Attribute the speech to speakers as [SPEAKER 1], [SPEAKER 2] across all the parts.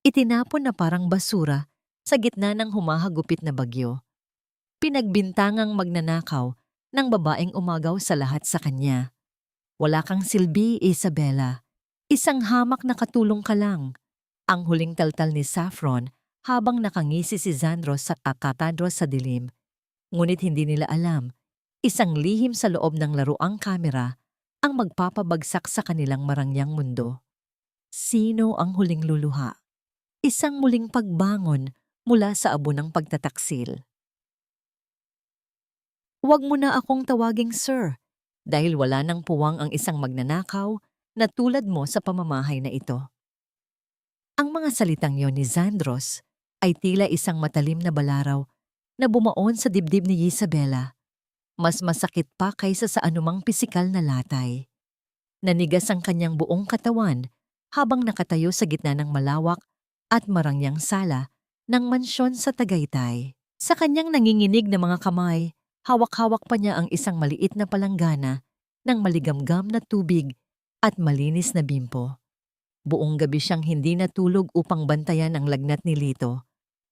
[SPEAKER 1] Itinapon na parang basura sa gitna ng humahagupit na bagyo. Pinagbintangang magnanakaw ng babaeng umagaw sa lahat sa kanya. Wala kang silbi, Isabela. Isang hamak na katulong ka lang. Ang huling taltal ni Saffron habang nakangisi si Zandros sa kakatadros sa dilim. Ngunit hindi nila alam, isang lihim sa loob ng laruang kamera ang magpapabagsak sa kanilang marangyang mundo. Sino ang huling luluha? Isang muling pagbangon mula sa abo ng pagtataksil. Huwag mo na akong tawaging sir, dahil wala nang puwang ang isang magnanakaw na tulad mo sa pamamahay na ito. Ang mga salitang yon ni Zandros ay tila isang matalim na balaraw na bumaon sa dibdib ni Isabela. Mas masakit pa kaysa sa anumang pisikal na latay. Nanigas ang kanyang buong katawan habang nakatayo sa gitna ng malawak at marangyang sala ng mansyon sa Tagaytay. Sa kanyang nanginginig na mga kamay, hawak-hawak pa niya ang isang maliit na palanggana ng maligamgam na tubig at malinis na bimpo. Buong gabi siyang hindi natulog upang bantayan ang lagnat ni Lito,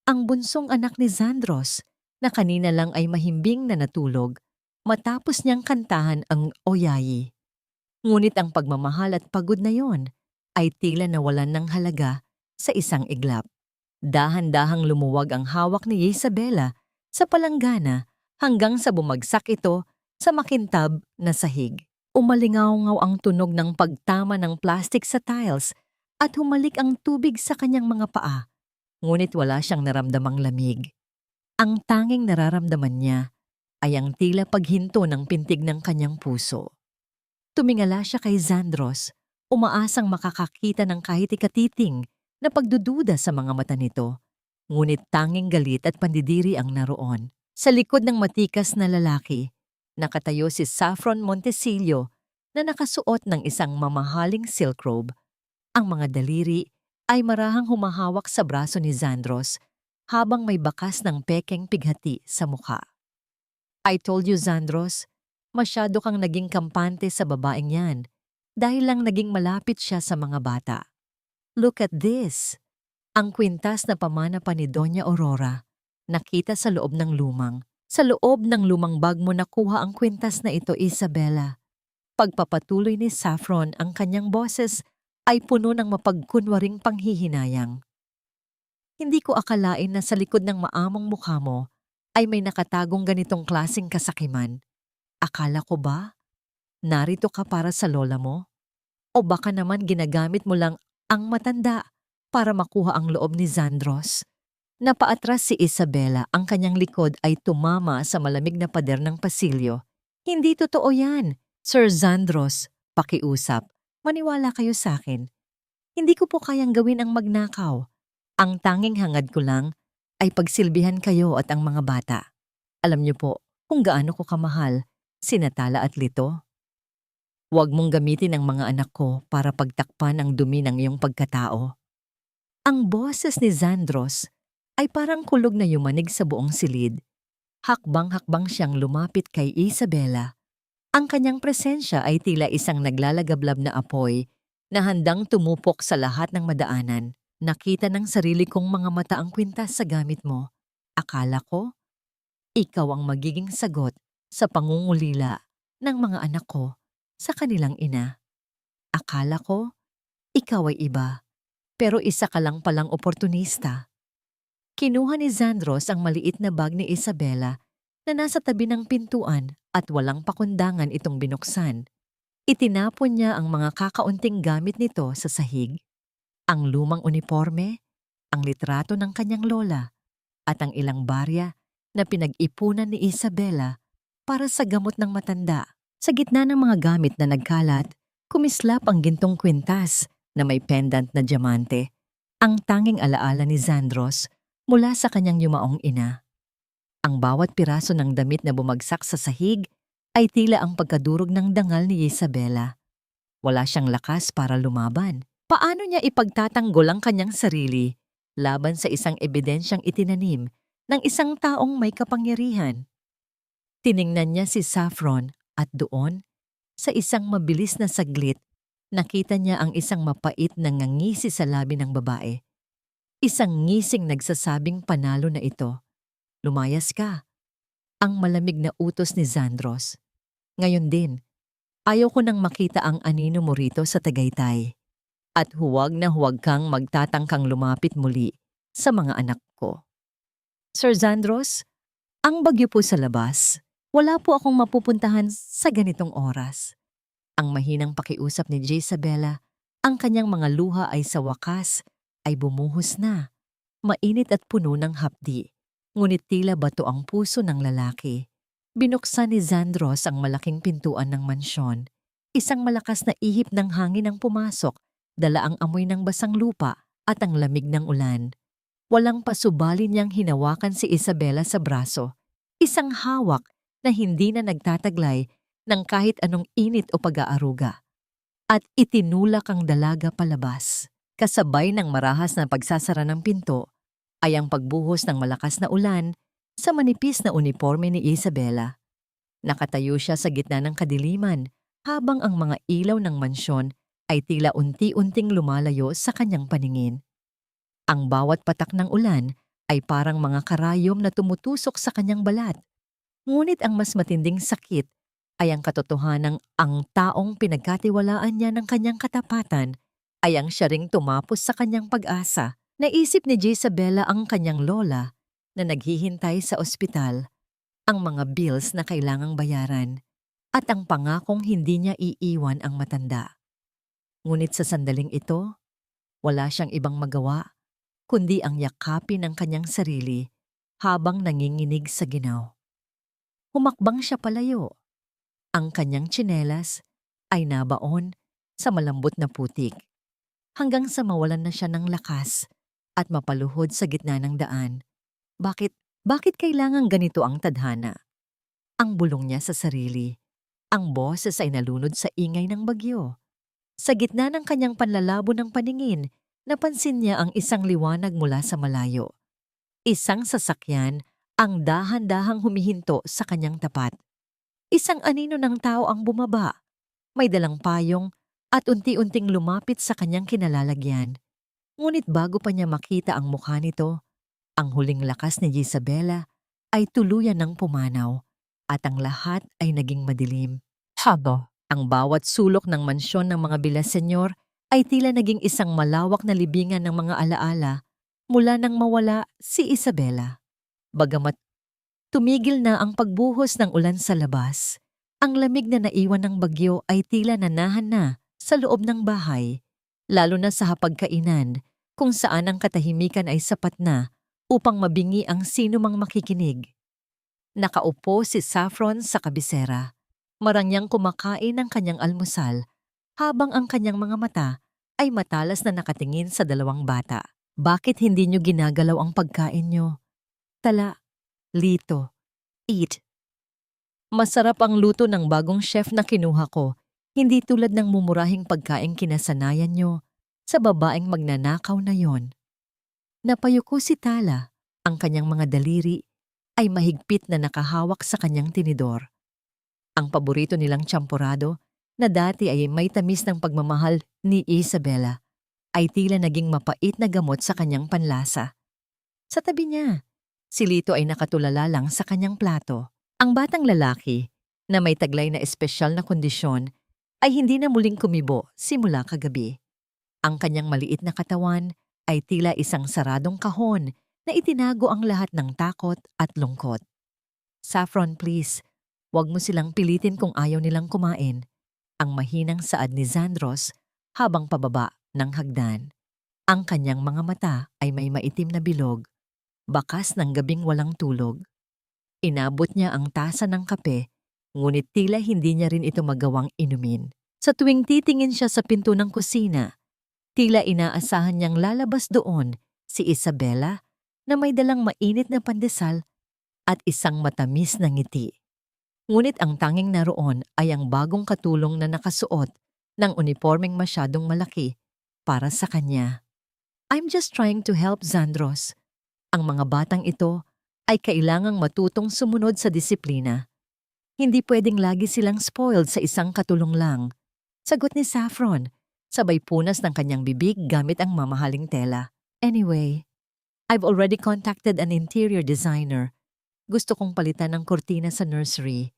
[SPEAKER 1] ang bunsong anak ni Zandros na kanina lang ay mahimbing na natulog matapos niyang kantahan ang Oyayi. Ngunit ang pagmamahal at pagod na yon ay tila nawalan ng halaga sa isang iglap. Dahan-dahang lumuwag ang hawak ni Isabela sa palanggana hanggang sa bumagsak ito sa makintab na sahig. Umalingaw-ngaw ang tunog ng pagtama ng plastic sa tiles at humalik ang tubig sa kanyang mga paa. Ngunit wala siyang naramdamang lamig. Ang tanging nararamdaman niya ay ang tila paghinto ng pintig ng kanyang puso. Tumingala siya kay Zandros, umaasang makakakita ng kahit ikatiting na pagdududa sa mga mata nito. Ngunit tanging galit at pandidiri ang naroon. Sa likod ng matikas na lalaki, nakatayo si Saffron Montesillo na nakasuot ng isang mamahaling silk robe. Ang mga daliri ay marahang humahawak sa braso ni Zandros habang may bakas ng pekeng pighati sa mukha. I told you, Zandros, masyado kang naging kampante sa babaeng yan dahil lang naging malapit siya sa mga bata. Look at this! Ang kwintas na pamana pa ni Doña Aurora, nakita sa loob ng lumang. Sa loob ng lumang bag mo nakuha ang kwintas na ito, Isabela. Pagpapatuloy ni Saffron ang kanyang boses ay puno ng mapagkunwaring panghihinayang. Hindi ko akalain na sa likod ng maamong mukha mo ay may nakatagong ganitong klaseng kasakiman. Akala ko ba narito ka para sa lola mo? O baka naman ginagamit mo lang ang matanda para makuha ang loob ni Zandros? Napaatras si Isabela, ang kanyang likod ay tumama sa malamig na pader ng pasilyo. Hindi totoo yan, Sir Zandros, pakiusap. Maniwala kayo sa akin. Hindi ko po kayang gawin ang magnakaw. Ang tanging hangad ko lang ay pagsilbihan kayo at ang mga bata. Alam niyo po kung gaano ko kamahal sina Tala at Lito. Huwag mong gamitin ang mga anak ko para pagtakpan ang dumi ng iyong pagkatao. Ang boses ni Zandros ay parang kulog na yumanig sa buong silid. Hakbang-hakbang siyang lumapit kay Isabela. Ang kanyang presensya ay tila isang naglalagablab na apoy na handang tumupok sa lahat ng madaanan. Nakita ng sarili kong mga mata ang kwintas sa gamit mo. Akala ko, ikaw ang magiging sagot sa pangungulila ng mga anak ko sa kanilang ina. Akala ko, ikaw ay iba, pero isa ka lang palang oportunista. Kinuha ni Zandros ang maliit na bag ni Isabela na nasa tabi ng pintuan at walang pakundangan itong binuksan. Itinapon niya ang mga kakaunting gamit nito sa sahig. Ang lumang uniforme, ang litrato ng kanyang lola, at ang ilang barya na pinag-ipunan ni Isabela para sa gamot ng matanda. Sa gitna ng mga gamit na nagkalat, kumislap ang gintong kwintas na may pendant na diamante, ang tanging alaala ni Zandros mula sa kanyang yumaong ina. Ang bawat piraso ng damit na bumagsak sa sahig ay tila ang pagkadurog ng dangal ni Isabela. Wala siyang lakas para lumaban. Paano niya ipagtatanggol ang kanyang sarili laban sa isang ebidensyang itinanim ng isang taong may kapangyarihan? Tiningnan niya si Saffron at doon, sa isang mabilis na saglit, nakita niya ang isang mapait na ngangisi sa labi ng babae. Isang ngising nagsasabing panalo na ito. Lumayas ka. Ang malamig na utos ni Zandros. Ngayon din, ayaw ko nang makita ang anino mo rito sa Tagaytay. At huwag na huwag kang magtatangkang lumapit muli sa mga anak ko. Sir Zandros, ang bagyo po sa labas. Wala po akong mapupuntahan sa ganitong oras. Ang mahinang pakiusap ni Jezabela, ang kanyang mga luha ay sa wakas ay bumuhos na. Mainit at puno ng hapdi. Ngunit tila bato ang puso ng lalaki. Binuksan ni Zandros ang malaking pintuan ng mansyon. Isang malakas na ihip ng hangin ang pumasok, dala ang amoy ng basang lupa at ang lamig ng ulan. Walang pasubali niyang hinawakan si Isabela sa braso. Isang hawak na hindi na nagtataglay ng kahit anong init o pag-aaruga. At itinulak ang dalaga palabas. Kasabay ng marahas na pagsasara ng pinto ay ang pagbuhos ng malakas na ulan sa manipis na uniforme ni Isabela. Nakatayo siya sa gitna ng kadiliman habang ang mga ilaw ng mansyon ay tila unti-unting lumalayo sa kanyang paningin. Ang bawat patak ng ulan ay parang mga karayom na tumutusok sa kanyang balat. Ngunit ang mas matinding sakit ay ang katotohanang ang taong pinagkatiwalaan niya ng kanyang katapatan ay ang siya ring tumapos sa kanyang pag-asa. Naisip ni Jezabela ang kanyang lola na naghihintay sa ospital, ang mga bills na kailangang bayaran, at ang pangakong hindi niya iiwan ang matanda. Ngunit sa sandaling ito, wala siyang ibang magawa, kundi ang yakapin ng kanyang sarili habang nanginginig sa ginaw. Humakbang siya palayo. Ang kanyang tsinelas ay nabaon sa malambot na putik, hanggang sa mawalan na siya ng lakas at mapaluhod sa gitna ng daan. Bakit kailangang ganito ang tadhana? Ang bulong niya sa sarili. Ang boses ay nalunod sa ingay ng bagyo. Sa gitna ng kanyang panlalabo ng paningin, napansin niya ang isang liwanag mula sa malayo. Isang sasakyan ang dahan-dahang humihinto sa kanyang tapat. Isang anino ng tao ang bumaba. May dalang payong at unti-unting lumapit sa kanyang kinalalagyan. Ngunit bago pa niya makita ang mukha nito, ang huling lakas ni Jezabela ay tuluyan ng pumanaw at ang lahat ay naging madilim. Ang bawat sulok ng mansyon ng mga Villaseñor ay tila naging isang malawak na libingan ng mga alaala mula nang mawala si Isabela. Bagamat tumigil na ang pagbuhos ng ulan sa labas, ang lamig na naiwan ng bagyo ay tila nanahan na sa loob ng bahay, lalo na sa hapagkainan kung saan ang katahimikan ay sapat na upang mabingi ang sinumang makikinig. Nakaupo si Saffron sa kabisera, marangyang kumakain ng kanyang almusal habang ang kanyang mga mata ay matalas na nakatingin sa dalawang bata. Bakit hindi niyo ginagalaw ang pagkain niyo? Tala, Lito, eat. Masarap ang luto ng bagong chef na kinuha ko, hindi tulad ng mumurahing pagkaing kinasanayan niyo sa babaeng magnanakaw na yon. Napayuko si Tala, ang kanyang mga daliri ay mahigpit na nakahawak sa kanyang tinidor. Ang paborito nilang tsamporado, na dati ay may tamis ng pagmamahal ni Isabela, ay tila naging mapait na gamot sa kanyang panlasa. Sa tabi niya, si Lito ay nakatulala lang sa kanyang plato. Ang batang lalaki, na may taglay na espesyal na kondisyon, ay hindi na muling kumibo simula kagabi. Ang kanyang maliit na katawan ay tila isang saradong kahon na itinago ang lahat ng takot at lungkot. Saffron, please, wag mo silang pilitin kung ayaw nilang kumain. Ang mahinang saad ni Zandros habang pababa ng hagdan. Ang kanyang mga mata ay may maitim na bilog, bakas ng gabing walang tulog. Inabot niya ang tasa ng kape, ngunit tila hindi niya rin ito magawang inumin. Sa tuwing titingin siya sa pinto ng kusina, tila inaasahan niyang lalabas doon si Isabela na may dalang mainit na pandesal at isang matamis na ngiti. Ngunit ang tanging naroon ay ang bagong katulong na nakasuot ng uniformeng masyadong malaki para sa kanya. I'm just trying to help, Zandros. Ang mga batang ito ay kailangang matutong sumunod sa disiplina. Hindi pwedeng lagi silang spoiled sa isang katulong lang. Sagot ni Saffron, sabay punas ng kanyang bibig gamit ang mamahaling tela. Anyway, I've already contacted an interior designer. Gusto kong palitan ng kortina sa nursery.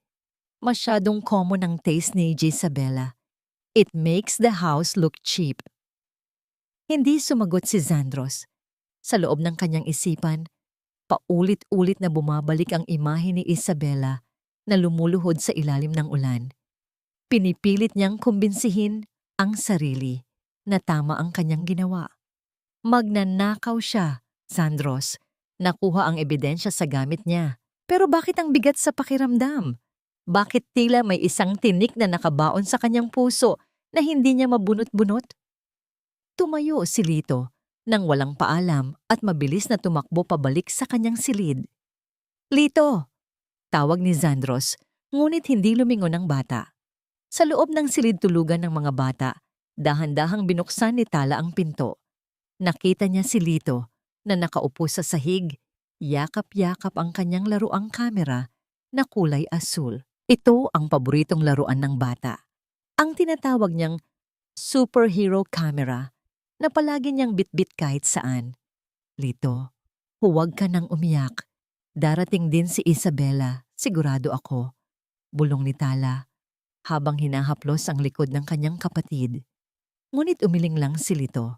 [SPEAKER 1] Masyadong common ang taste ni Isabella. It makes the house look cheap. Hindi sumagot si Zandros. Sa loob ng kanyang isipan, paulit-ulit na bumabalik ang imahe ni Isabella na lumuluhod sa ilalim ng ulan. Pinipilit niyang kumbinsihin ang sarili na tama ang kanyang ginawa. Magnanakaw siya, Zandros. Nakuha ang ebidensya sa gamit niya. Pero bakit ang bigat sa pakiramdam? Bakit tila may isang tinik na nakabaon sa kanyang puso na hindi niya mabunot-bunot? Tumayo si Lito nang walang paalam at mabilis na tumakbo pabalik sa kanyang silid. Lito! Tawag ni Zandros, ngunit hindi lumingon ang bata. Sa loob ng silid tulugan ng mga bata, dahan-dahang binuksan ni Tala ang pinto. Nakita niya si Lito na nakaupo sa sahig, yakap-yakap ang kanyang laruang kamera na kulay asul. Ito ang paboritong laruan ng bata. Ang tinatawag niyang superhero camera na palagi niyang bitbit kahit saan. Lito, huwag ka nang umiyak. Darating din si Isabella, sigurado ako. Bulong ni Tala habang hinahaplos ang likod ng kanyang kapatid. Ngunit umiling lang si Lito.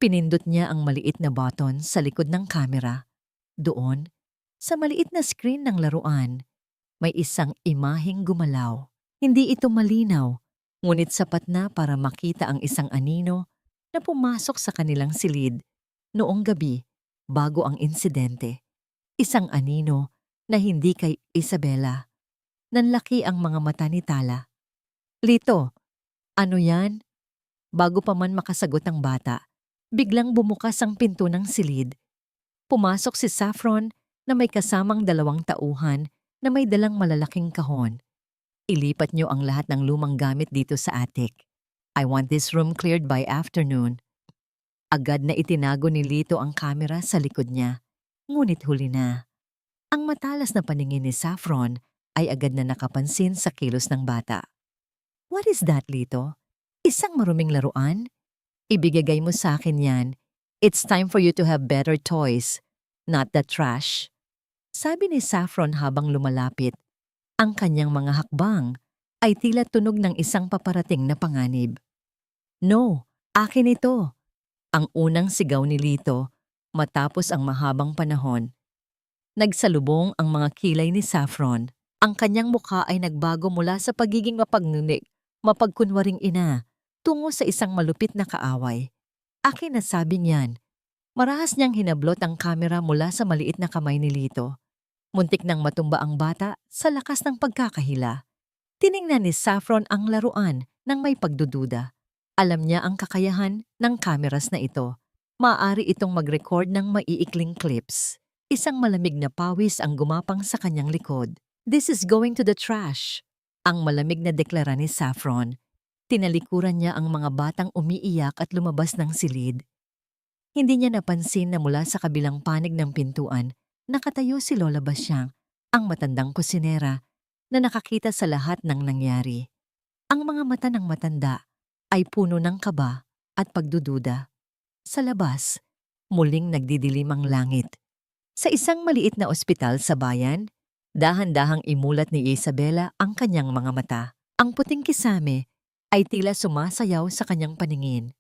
[SPEAKER 1] Pinindot niya ang maliit na button sa likod ng kamera. Doon, sa maliit na screen ng laruan, may isang imaheng gumalaw. Hindi ito malinaw, ngunit sapat na para makita ang isang anino na pumasok sa kanilang silid noong gabi bago ang insidente. Isang anino na hindi kay Isabella. Nanlaki ang mga mata ni Tala. Lito, ano yan? Bago pa man makasagot ang bata, biglang bumukas ang pinto ng silid. Pumasok si Saffron na may kasamang 2 tauhan na may dalang malalaking kahon. Ilipat niyo ang lahat ng lumang gamit dito sa attic. I want this room cleared by afternoon. Agad na itinago ni Lito ang kamera sa likod niya. Ngunit huli na. Ang matalas na paningin ni Saffron ay agad na nakapansin sa kilos ng bata. What is that, Lito? Isang maruming laruan? Ibigay mo sa akin yan. It's time for you to have better toys, not the trash. Sabi ni Saffron habang lumalapit. Ang kanyang mga hakbang ay tila tunog ng isang paparating na panganib. No, akin ito. Ang unang sigaw ni Lito matapos ang mahabang panahon. Nagsalubong ang mga kilay ni Saffron. Ang kanyang mukha ay nagbago mula sa pagiging mapagnunik, mapagkunwaring ina, tungo sa isang malupit na kaaway. Akin na sabi niyan. Marahas niyang hinablot ang kamera mula sa maliit na kamay ni Lito. Muntik nang matumba ang bata sa lakas ng pagkakahila. Tiningnan ni Saffron ang laruan nang may pagdududa. Alam niya ang kakayahan ng kameras na ito. Maaari itong mag-record ng maiikling clips. Isang malamig na pawis ang gumapang sa kanyang likod. This is going to the trash. Ang malamig na deklara ni Saffron. Tinalikuran niya ang mga batang umiiyak at lumabas ng silid. Hindi niya napansin na mula sa kabilang panig ng pintuan, nakatayo si Lola Basyang, ang matandang kusinera, na nakakita sa lahat ng nangyari. Ang mga mata ng matanda ay puno ng kaba at pagdududa. Sa labas, muling nagdidilim ang langit. Sa isang maliit na ospital sa bayan, dahan-dahang imulat ni Isabella ang kanyang mga mata. Ang puting kisame ay tila sumasayaw sa kanyang paningin.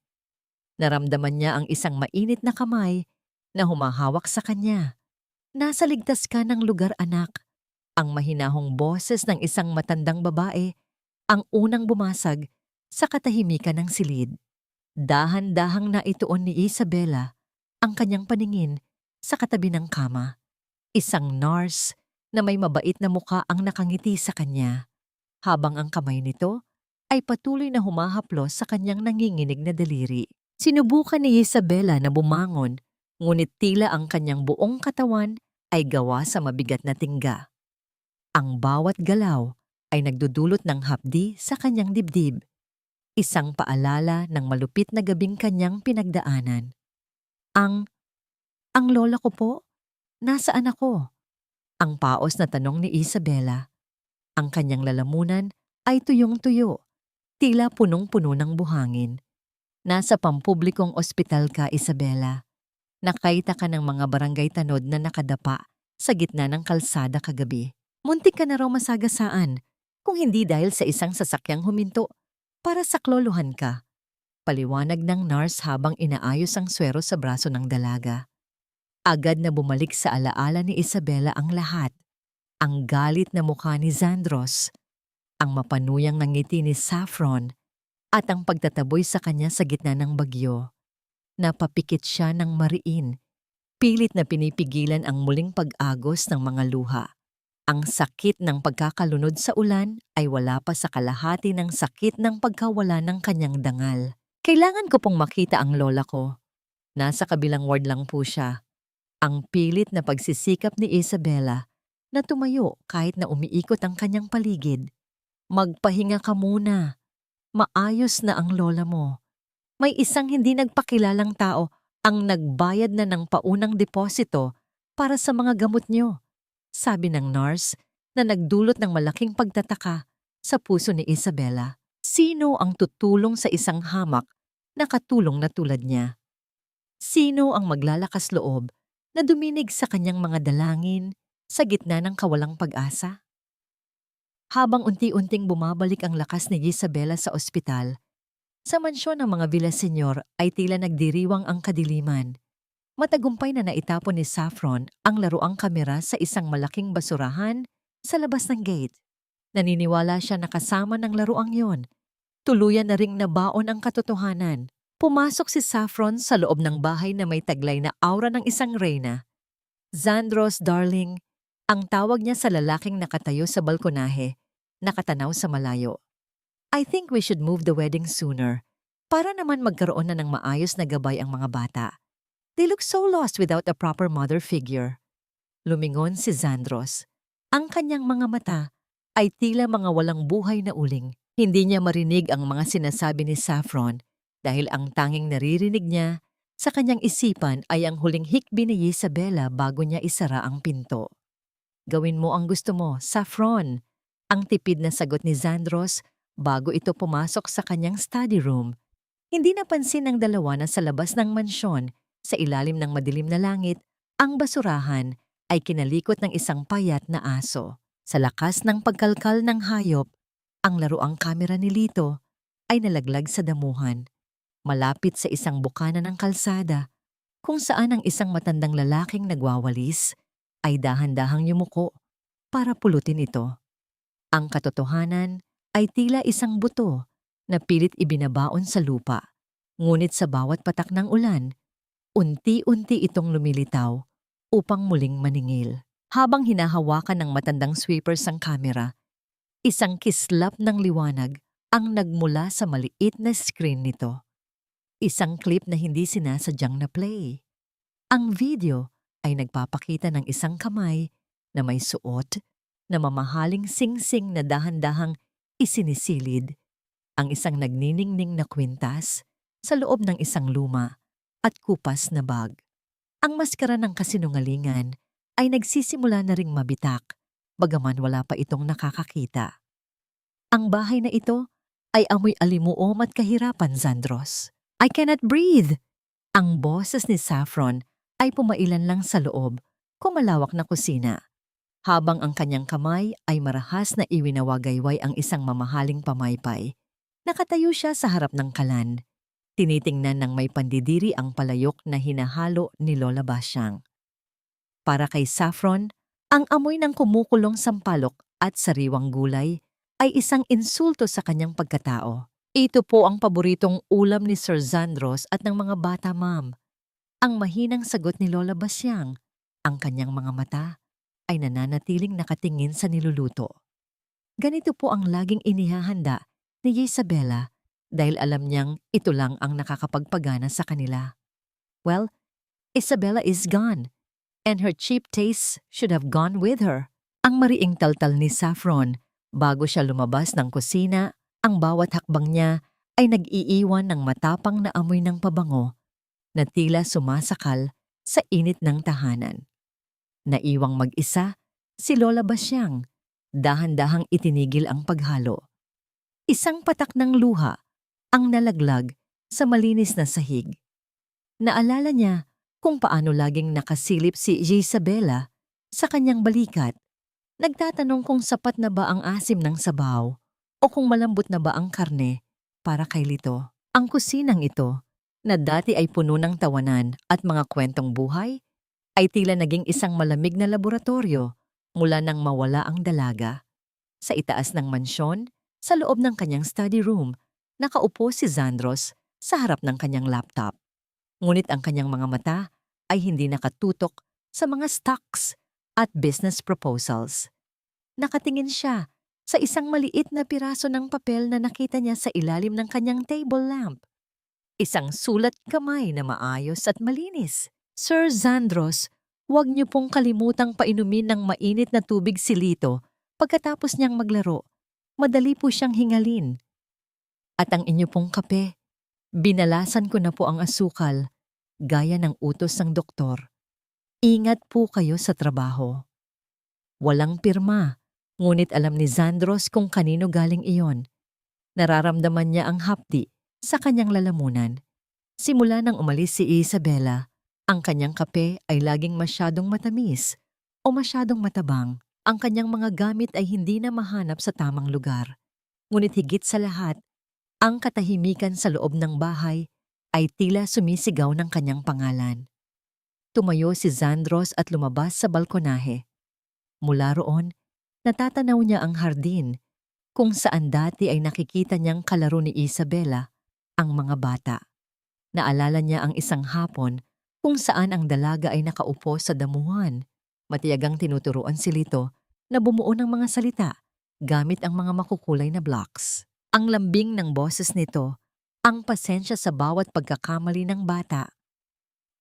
[SPEAKER 1] Naramdaman niya ang isang mainit na kamay na humahawak sa kanya. Nasa ligtas ka ng lugar, anak. Ang mahinahong boses ng isang matandang babae ang unang bumasag sa katahimikan ng silid. Dahan-dahang naituon ni Isabella ang kanyang paningin sa katabi ng kama. Isang nurse na may mabait na muka ang nakangiti sa kanya, habang ang kamay nito ay patuloy na humahaplos sa kanyang nanginginig na daliri. Sinubukan ni Isabella na bumangon, ngunit tila ang kanyang buong katawan ay gawa sa mabigat na tingga. Ang bawat galaw ay nagdudulot ng hapdi sa kanyang dibdib. Isang paalala ng malupit na gabing kanyang pinagdaanan. Ang lola ko po? Nasaan ako? Ang paos na tanong ni Isabella. Ang kanyang lalamunan ay tuyong-tuyo, tila punong-puno ng buhangin. Nasa pampublikong ospital ka, Isabella. Nakita ka ng mga barangay tanod na nakadapa sa gitna ng kalsada kagabi. Muntik ka na raw masagasaan kung hindi dahil sa isang sasakyang huminto para saklolohan ka. Paliwanag ng nurse habang inaayos ang swero sa braso ng dalaga. Agad na bumalik sa alaala ni Isabela ang lahat. Ang galit na mukha ni Zandros, ang mapanuyang ngiti ni Saffron, at ang pagtataboy sa kanya sa gitna ng bagyo. Napapikit siya ng mariin, pilit na pinipigilan ang muling pag-agos ng mga luha. Ang sakit ng pagkakalunod sa ulan ay wala pa sa kalahati ng sakit ng pagkawala ng kanyang dangal. Kailangan ko pong makita ang lola ko. Nasa kabilang ward lang po siya. Ang pilit na pagsisikap ni Isabela na tumayo kahit na umiikot ang kanyang paligid. Magpahinga ka muna. Maayos na ang lola mo. May isang hindi nagpakilalang tao ang nagbayad na ng paunang deposito para sa mga gamot niyo, sabi ng nurse na nagdulot ng malaking pagtataka sa puso ni Isabela. Sino ang tutulong sa isang hamak na katulong na tulad niya? Sino ang maglalakas loob na duminig sa kanyang mga dalangin sa gitna ng kawalang pag-asa? Habang unti-unting bumabalik ang lakas ni Isabela sa ospital, sa mansyon ng mga Villaseñor ay tila nagdiriwang ang kadiliman. Matagumpay na naitapon ni Saffron ang laruang kamera sa isang malaking basurahan sa labas ng gate. Naniniwala siya na kasama ng laruang yon. Tuluyan na ring nabaon ang katotohanan. Pumasok si Saffron sa loob ng bahay na may taglay na aura ng isang reyna. Zandros, darling, ang tawag niya sa lalaking nakatayo sa balkonahe, nakatanaw sa malayo. I think we should move the wedding sooner para naman magkaroon na ng maayos na gabay ang mga bata. They look so lost without a proper mother figure. Lumingon si Zandros. Ang kanyang mga mata ay tila mga walang buhay na uling. Hindi niya marinig ang mga sinasabi ni Saffron dahil ang tanging naririnig niya sa kanyang isipan ay ang huling hikbi ni Isabela bago niya isara ang pinto. Gawin mo ang gusto mo, Saffron, ang tipid na sagot ni Zandros bago ito pumasok sa kanyang study room. Hindi napansin ng dalawa na sa labas ng mansyon, sa ilalim ng madilim na langit, ang basurahan ay kinalikot ng isang payat na aso. Sa lakas ng pagkalkal ng hayop, ang laruang kamera ni Lito ay nalaglag sa damuhan, malapit sa isang bukana ng kalsada, kung saan ang isang matandang lalaking nagwawalis ay dahan-dahang yumuko para pulutin ito. Ang katotohanan ay tila isang buto na pilit ibinabaon sa lupa. Ngunit sa bawat patak ng ulan, unti-unti itong lumilitaw upang muling maningil. Habang hinahawakan ng matandang sweepers ang kamera, isang kislap ng liwanag ang nagmula sa maliit na screen nito. Isang clip na hindi sinasadyang na-play. Ang video ay nagpapakita ng isang kamay na may suot na mamahaling singsing na dahan-dahang isinisilid, ang isang nagniningning na kwintas sa loob ng isang luma at kupas na bag. Ang maskara ng kasinungalingan ay nagsisimula na ring mabitak, bagaman wala pa itong nakakakita. Ang bahay na ito ay amoy alimuom at kahirapan, Zandros. I cannot breathe! Ang boses ni Saffron ay pumailan lang sa loob, kumalawak na kusina. Habang ang kanyang kamay ay marahas na iwinawagayway ang isang mamahaling pamaypay. Nakatayo siya sa harap ng kalan. Tinitingnan ng may pandidiri ang palayok na hinahalo ni Lola Basyang. Para kay Saffron, ang amoy ng kumukulong sampalok at sariwang gulay ay isang insulto sa kanyang pagkatao. Ito po ang paboritong ulam ni Sir Zandros at ng mga bata, ma'am. Ang mahinang sagot ni Lola Basyang, ang kanyang mga mata ay nananatiling nakatingin sa niluluto. Ganito po ang laging inihahanda ni Isabela dahil alam niyang ito lang ang nakakapagpagana sa kanila. Well, Isabela is gone, and her cheap tastes should have gone with her. Ang mariing taltal ni Saffron bago siya lumabas ng kusina, ang bawat hakbang niya ay nag-iiwan ng matapang na amoy ng pabango na tila sumasakal sa init ng tahanan. Naiwang mag-isa, si Lola Basyang, dahan-dahang itinigil ang paghalo. Isang patak ng luha ang nalaglag sa malinis na sahig. Naalala niya kung paano laging nakasilip si Isabela sa kanyang balikat. Nagtatanong kung sapat na ba ang asim ng sabaw o kung malambot na ba ang karne para kay Lito. Ang kusinang ito, na dati ay puno ng tawanan at mga kwentong buhay, ay tila naging isang malamig na laboratorio mula nang mawala ang dalaga. Sa itaas ng mansyon, sa loob ng kanyang study room, nakaupo si Zandros sa harap ng kanyang laptop. Ngunit ang kanyang mga mata ay hindi nakatutok sa mga stocks at business proposals. Nakatingin siya sa isang maliit na piraso ng papel na nakita niya sa ilalim ng kanyang table lamp. Isang sulat kamay na maayos at malinis. Sir Zandros, huwag niyo pong kalimutang painumin ng mainit na tubig si Lito pagkatapos niyang maglaro. Madali po siyang hingalin. At ang inyo pong kape, binalasan ko na po ang asukal, gaya ng utos ng doktor. Ingat po kayo sa trabaho. Walang pirma, ngunit alam ni Zandros kung kanino galing iyon. Nararamdaman niya ang hapdi sa kanyang lalamunan. Simula nang umalis si Isabela, ang kanyang kape ay laging masyadong matamis o masyadong matabang. Ang kanyang mga gamit ay hindi na mahanap sa tamang lugar. Ngunit higit sa lahat, ang katahimikan sa loob ng bahay ay tila sumisigaw ng kanyang pangalan. Tumayo si Zandros at lumabas sa balkonahe. Mula roon, natatanaw niya ang hardin kung saan dati ay nakikita niyang kalaro ni Isabela, ang mga bata. Naalala niya ang isang hapon kung saan ang dalaga ay nakaupo sa damuhan. Matiyagang tinuturuan si Lito na bumuo ng mga salita gamit ang mga makukulay na blocks. Ang lambing ng boses nito, ang pasensya sa bawat pagkakamali ng bata.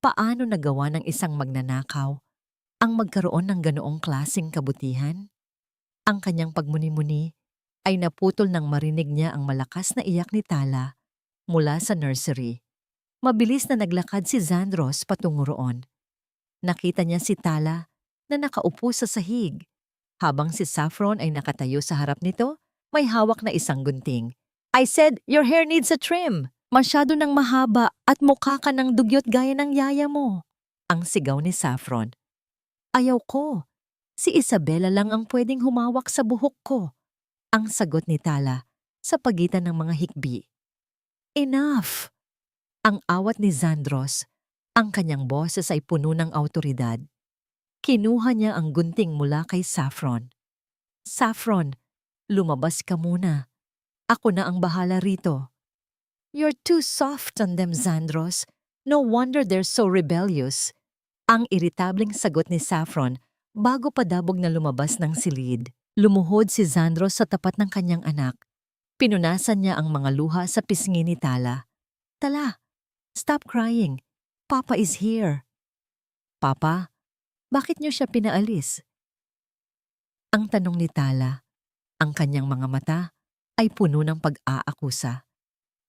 [SPEAKER 1] Paano nagawa ng isang magnanakaw ang magkaroon ng ganoong klaseng kabutihan? Ang kanyang pagmuni-muni ay naputol nang marinig niya ang malakas na iyak ni Tala mula sa nursery. Mabilis na naglakad si Zandros patungo roon. Nakita niya si Tala na nakaupo sa sahig, habang si Saffron ay nakatayo sa harap nito, may hawak na isang gunting. I said, your hair needs a trim. Masyado nang mahaba at mukha ka ng dugyot gaya ng yaya mo. Ang sigaw ni Saffron. Ayaw ko. Si Isabela lang ang pwedeng humawak sa buhok ko. Ang sagot ni Tala sa pagitan ng mga hikbi. Enough! Ang awat ni Zandros, ang kanyang boses ay puno ng awtoridad. Kinuha niya ang gunting mula kay Saffron. Saffron, lumabas ka muna. Ako na ang bahala rito. You're too soft on them, Zandros. No wonder they're so rebellious. Ang iritableng sagot ni Saffron bago padabog na lumabas ng silid. Lumuhod si Zandros sa tapat ng kanyang anak. Pinunasan niya ang mga luha sa pisngi ni Tala. Tala, stop crying. Papa is here. Papa, bakit niyo siya pinaalis? Ang tanong ni Tala. Ang kanyang mga mata ay puno ng pag-aakusa.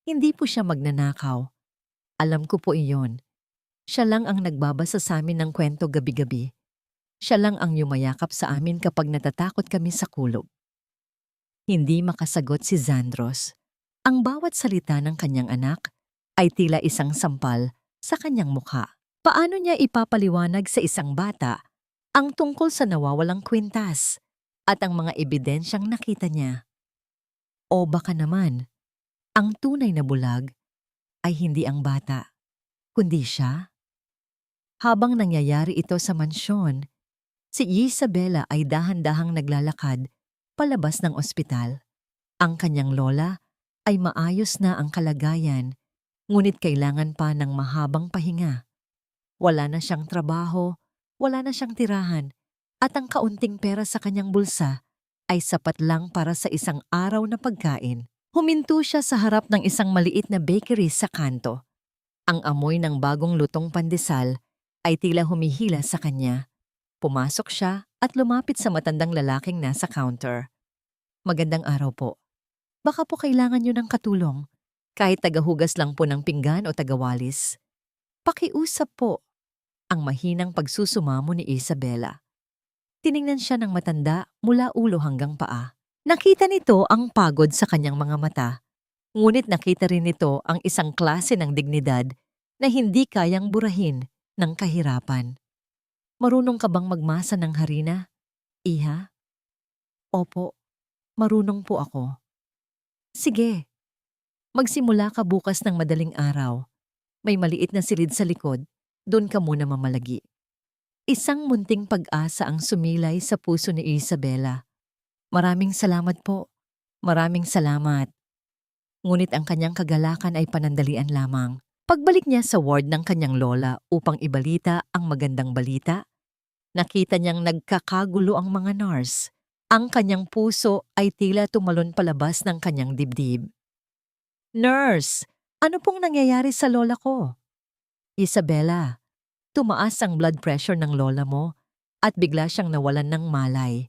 [SPEAKER 1] Hindi po siya magnanakaw. Alam ko po iyon. Siya lang ang nagbabasa sa amin ng kwento gabi-gabi. Siya lang ang yumayakap sa amin kapag natatakot kami sa kulob. Hindi makasagot si Zandros. Ang bawat salita ng kanyang anak ay tila isang sampal sa kanyang mukha. Paano niya ipapaliwanag sa isang bata ang tungkol sa nawawalang kwintas at ang mga ebidensyang nakita niya? O baka naman, ang tunay na bulag ay hindi ang bata, kundi siya? Habang nangyayari ito sa mansyon, si Isabela ay dahan-dahang naglalakad palabas ng ospital. Ang kanyang lola ay maayos na ang kalagayan, ngunit kailangan pa ng mahabang pahinga. Wala na siyang trabaho, wala na siyang tirahan, at ang kaunting pera sa kanyang bulsa ay sapat lang para sa isang araw na pagkain. Huminto siya sa harap ng isang maliit na bakery sa kanto. Ang amoy ng bagong lutong pandesal ay tila humihila sa kanya. Pumasok siya at lumapit sa matandang lalaking nasa counter. Magandang araw po. Baka po kailangan niyo ng katulong, kahit tagahugas lang po ng pinggan o tagawalis. Pakiusap po, ang mahinang pagsusumamo ni Isabela. Tiningnan siya ng matanda mula ulo hanggang paa. Nakita nito ang pagod sa kanyang mga mata, ngunit nakita rin nito ang isang klase ng dignidad na hindi kayang burahin ng kahirapan. Marunong ka bang magmasa ng harina, Iha? Opo, marunong po ako. Sige, magsimula ka bukas ng madaling araw. May maliit na silid sa likod, doon ka muna mamalagi. Isang munting pag-asa ang sumilay sa puso ni Isabela. Maraming salamat po. Maraming salamat. Ngunit ang kanyang kagalakan ay panandalian lamang. Pagbalik niya sa ward ng kanyang lola upang ibalita ang magandang balita, nakita niyang nagkakagulo ang mga nurse. Ang kanyang puso ay tila tumalon palabas ng kanyang dibdib. Nurse, ano pong nangyayari sa lola ko? Isabela, tumaas ang blood pressure ng lola mo at bigla siyang nawalan ng malay.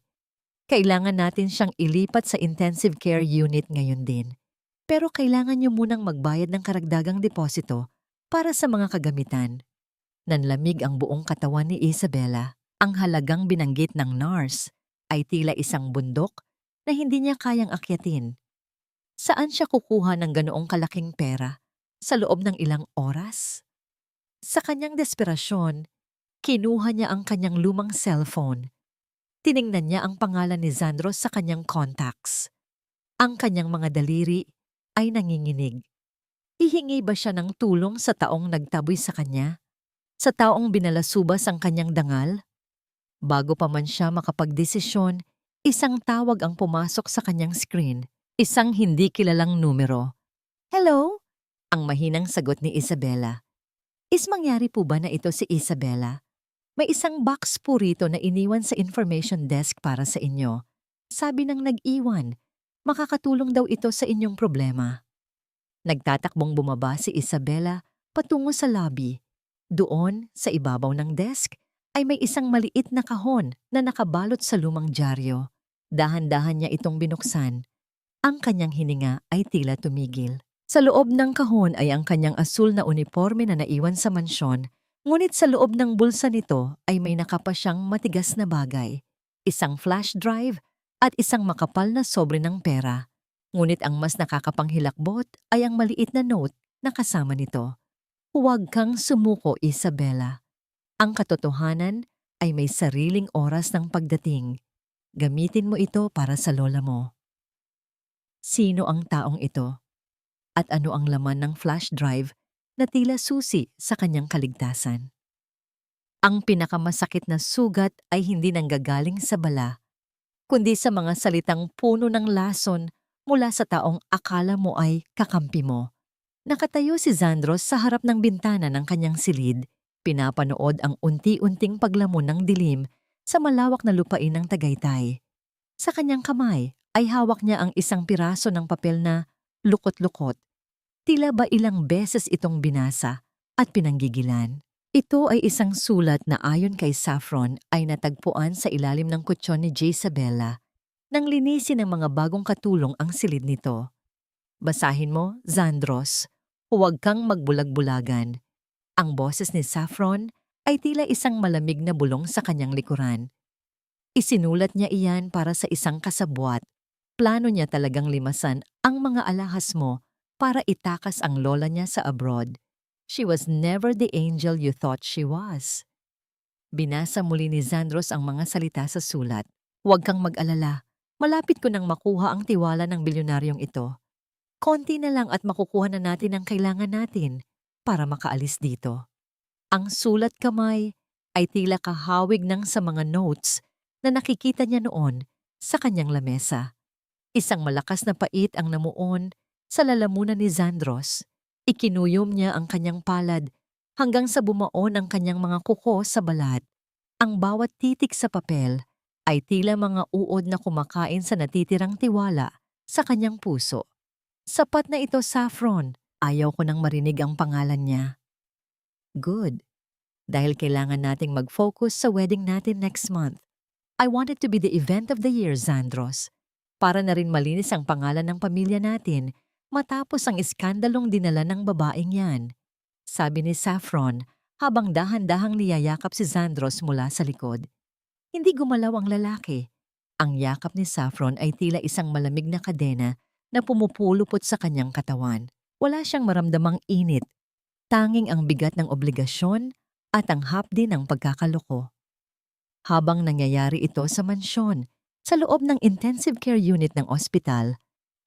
[SPEAKER 1] Kailangan natin siyang ilipat sa intensive care unit ngayon din. Pero kailangan niyo munang magbayad ng karagdagang deposito para sa mga kagamitan. Nanlamig ang buong katawan ni Isabela. Ang halagang binanggit ng nurse ay tila isang bundok na hindi niya kayang akyatin. Saan siya kukuha ng ganoong kalaking pera sa loob ng ilang oras? Sa kanyang desperasyon, kinuha niya ang kanyang lumang cellphone. Tiningnan niya ang pangalan ni Zandros sa kanyang contacts. Ang kanyang mga daliri ay nanginginig. Hihingi ba siya ng tulong sa taong nagtaboy sa kanya? Sa taong binalasubas ang kanyang dangal? Bago pa man siya makapagdesisyon, isang tawag ang pumasok sa kanyang screen. Isang hindi kilalang numero. Hello? Ang mahinang sagot ni Isabela. Mangyari po ba na ito si Isabela? May isang box po rito na iniwan sa information desk para sa inyo. Sabi ng nag-iwan, makakatulong daw ito sa inyong problema. Nagtatakbong bumaba si Isabela patungo sa lobby. Doon, sa ibabaw ng desk, ay may isang maliit na kahon na nakabalot sa lumang dyaryo. Dahan-dahan niya itong binuksan. Ang kanyang hininga ay tila tumigil. Sa loob ng kahon ay ang kanyang asul na uniforme na naiwan sa mansyon, ngunit sa loob ng bulsa nito ay may nakapa siyang matigas na bagay. Isang flash drive at isang makapal na sobre ng pera. Ngunit ang mas nakakapanghilakbot ay ang maliit na note na kasama nito. Huwag kang sumuko, Isabela. Ang katotohanan ay may sariling oras ng pagdating. Gamitin mo ito para sa lola mo. Sino ang taong ito? At ano ang laman ng flash drive na tila susi sa kanyang kaligtasan? Ang pinakamasakit na sugat ay hindi nanggagaling sa bala, kundi sa mga salitang puno ng lason mula sa taong akala mo ay kakampi mo. Nakatayo si Zandros sa harap ng bintana ng kanyang silid, pinapanood ang unti-unting paglamon ng dilim sa malawak na lupain ng Tagaytay. Sa kanyang kamay ay hawak niya ang isang piraso ng papel na lukot-lukot. Tila ba ilang beses itong binasa at pinanggigilan. Ito ay isang sulat na ayon kay Saffron ay natagpuan sa ilalim ng kutsyon ni Isabela nang linisin ng mga bagong katulong ang silid nito. Basahin mo, Zandros. Huwag kang magbulag-bulagan. Ang boses ni Saffron ay tila isang malamig na bulong sa kanyang likuran. Isinulat niya iyan para sa isang kasabwat. Plano niya talagang limasan ang mga alahas mo para itakas ang lola niya sa abroad. She was never the angel you thought she was. Binasa muli ni Zandros ang mga salita sa sulat. Huwag kang mag-alala. Malapit ko nang makuha ang tiwala ng bilyonaryong ito. Konti na lang at makukuha na natin ang kailangan natin para makaalis dito. Ang sulat kamay ay tila kahawig ng sa mga notes na nakikita niya noon sa kanyang lamesa. Isang malakas na pait ang namuon sa lalamunan ni Zandros. Ikinuyom niya ang kanyang palad hanggang sa bumaon ang kanyang mga kuko sa balat. Ang bawat titik sa papel ay tila mga uod na kumakain sa natitirang tiwala sa kanyang puso. Sapat na ito, Saffron. Ayaw ko nang marinig ang pangalan niya. Good. Dahil kailangan nating mag-focus sa wedding natin next month. I want it to be the event of the year, Zandros. Para na rin malinis ang pangalan ng pamilya natin matapos ang iskandalong dinala ng babaeng yan. Sabi ni Saffron habang dahan-dahang niyayakap si Zandros mula sa likod. Hindi gumalaw ang lalaki. Ang yakap ni Saffron ay tila isang malamig na kadena na pumupulupot sa kanyang katawan. Wala siyang maramdamang init. Tanging ang bigat ng obligasyon at ang hapdi ng pagkakaloko. Habang nangyayari ito sa mansyon, sa loob ng intensive care unit ng ospital,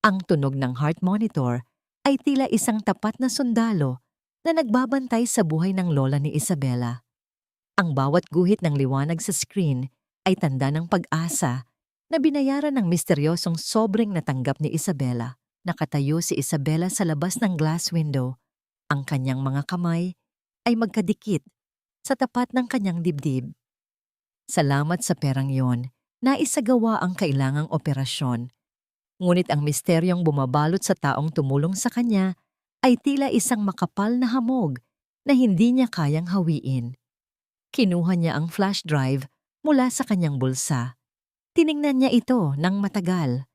[SPEAKER 1] ang tunog ng heart monitor ay tila isang tapat na sundalo na nagbabantay sa buhay ng lola ni Isabela. Ang bawat guhit ng liwanag sa screen ay tanda ng pag-asa na binayaran ng misteryosong sobrang natanggap ni Isabela. Nakatayo si Isabela sa labas ng glass window. Ang kanyang mga kamay ay magkadikit sa tapat ng kanyang dibdib. Salamat sa perang yon, naisagawa ang kailangang operasyon. Ngunit ang misteryong bumabalot sa taong tumulong sa kanya ay tila isang makapal na hamog na hindi niya kayang hawiin. Kinuha niya ang flash drive mula sa kanyang bulsa. Tiningnan niya ito ng matagal.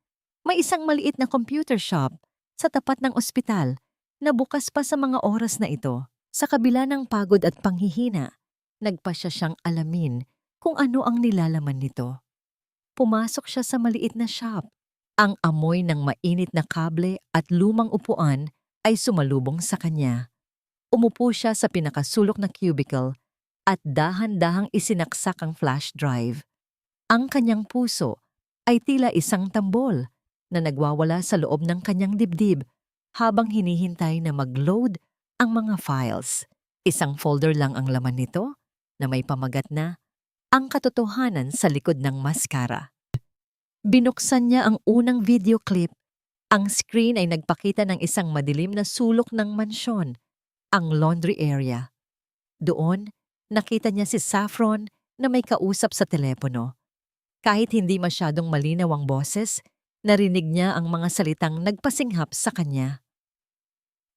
[SPEAKER 1] May isang maliit na computer shop sa tapat ng ospital na bukas pa sa mga oras na ito. Sa kabila ng pagod at panghihina, nagpasya siyang alamin kung ano ang nilalaman nito. Pumasok siya sa maliit na shop. Ang amoy ng mainit na kable at lumang upuan ay sumalubong sa kanya. Umupo siya sa pinakasulok na cubicle at dahan-dahang isinaksak ang flash drive. Ang kanyang puso ay tila isang tambol na nagwawala sa loob ng kanyang dibdib habang hinihintay na mag-load ang mga files. Isang folder lang ang laman nito na may pamagat na ang katotohanan sa likod ng maskara. Binuksan niya ang unang video clip. Ang screen ay nagpakita ng isang madilim na sulok ng mansyon, ang laundry area. Doon, nakita niya si Saffron na may kausap sa telepono. Kahit hindi masyadong malinaw ang boses, narinig niya ang mga salitang nagpasinghap sa kanya.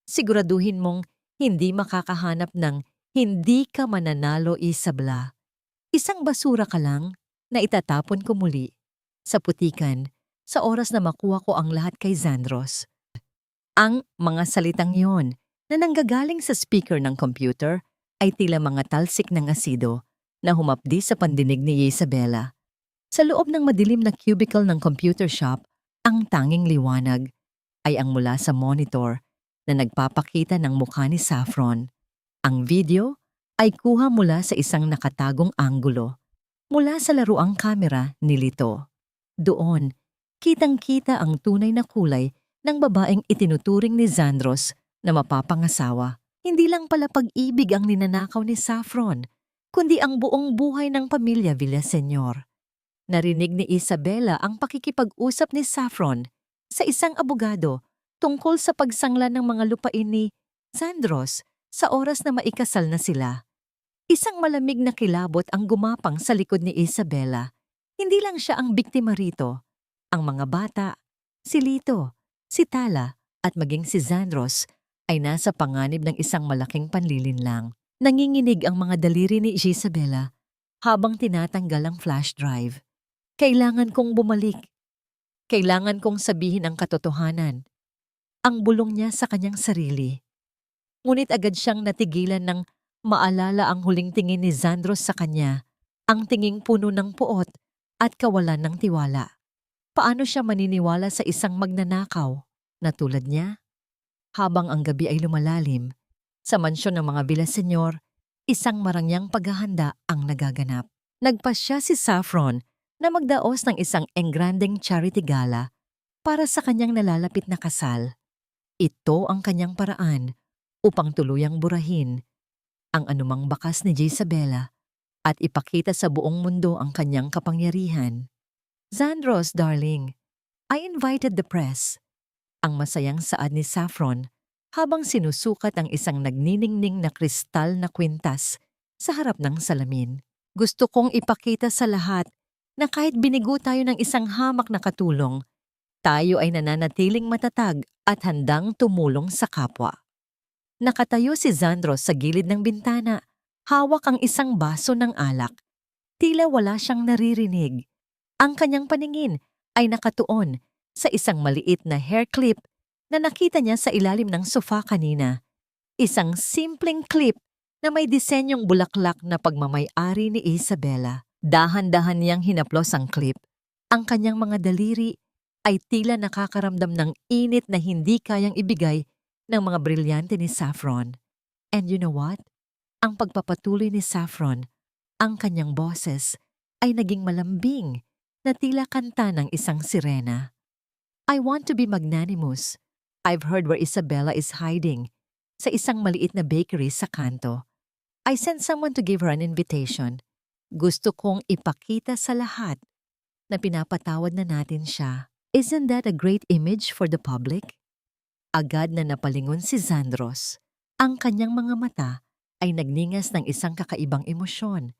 [SPEAKER 1] Siguraduhin mong hindi makakahanap ng hindi ka mananalo, Isabela. Isang basura ka lang na itatapon ko muli sa putikan sa oras na makuha ko ang lahat kay Zandros. Ang mga salitang yon na nanggagaling sa speaker ng computer ay tila mga talsik ng asido na humapdi sa pandinig ni Isabela. Sa loob ng madilim na cubicle ng computer shop, ang tanging liwanag ay ang mula sa monitor na nagpapakita ng mukha ni Saffron. Ang video ay kuha mula sa isang nakatagong anggulo mula sa laruang kamera ni Lito. Doon, kitang-kita ang tunay na kulay ng babaeng itinuturing ni Zandros na mapapangasawa. Hindi lang pala pag-ibig ang ninanakaw ni Saffron, kundi ang buong buhay ng pamilya Villaseñor. Narinig ni Isabela ang pakikipag-usap ni Saffron sa isang abogado tungkol sa pagsangla ng mga lupain ni Zandros sa oras na maikasal na sila. Isang malamig na kilabot ang gumapang sa likod ni Isabela. Hindi lang siya ang biktima rito. Ang mga bata, si Lito, si Tala at maging si Zandros ay nasa panganib ng isang malaking panlilinlang. Nanginginig ang mga daliri ni Isabela habang tinatanggal ang flash drive. Kailangan kong bumalik. Kailangan kong sabihin ang katotohanan. Ang bulong niya sa kanyang sarili. Ngunit agad siyang natigilan ng maalala ang huling tingin ni Zandros sa kanya, ang tinging puno ng puot at kawalan ng tiwala. Paano siya maniniwala sa isang magnanakaw na tulad niya? Habang ang gabi ay lumalalim, sa mansyon ng mga Villaseñor, isang marangyang paghahanda ang nagaganap. Nagpasya si Saffron na magdaos ng isang engrandeng charity gala para sa kanyang nalalapit na kasal. Ito ang kanyang paraan upang tuluyang burahin ang anumang bakas ni Isabela at ipakita sa buong mundo ang kanyang kapangyarihan. Zandros, darling, I invited the press. Ang masayang saad ni Saffron habang sinusukat ang isang nagniningning na kristal na kwintas sa harap ng salamin. Gusto kong ipakita sa lahat na kahit binigo tayo ng isang hamak na katulong, tayo ay nananatiling matatag at handang tumulong sa kapwa. Nakatayo si Zandros sa gilid ng bintana, hawak ang isang baso ng alak. Tila wala siyang naririnig. Ang kanyang paningin ay nakatuon sa isang maliit na hair clip na nakita niya sa ilalim ng sofa kanina. Isang simpleng clip na may disenyong bulaklak na pagmamay-ari ni Isabela. Dahan-dahan niyang hinaplos ang clip. Ang kanyang mga daliri ay tila nakakaramdam ng init na hindi kayang ibigay ng mga brilyante ni Saffron. And you know what? Ang pagpapatuloy ni Saffron, ang kanyang boses, ay naging malambing na tila kanta ng isang sirena. I want to be magnanimous. I've heard where Isabella is hiding, sa isang maliit na bakery sa kanto. I sent someone to give her an invitation. Gusto kong ipakita sa lahat na pinapatawad na natin siya. Isn't that a great image for the public? Agad na napalingon si Zandros. Ang kanyang mga mata ay nagningas ng isang kakaibang emosyon.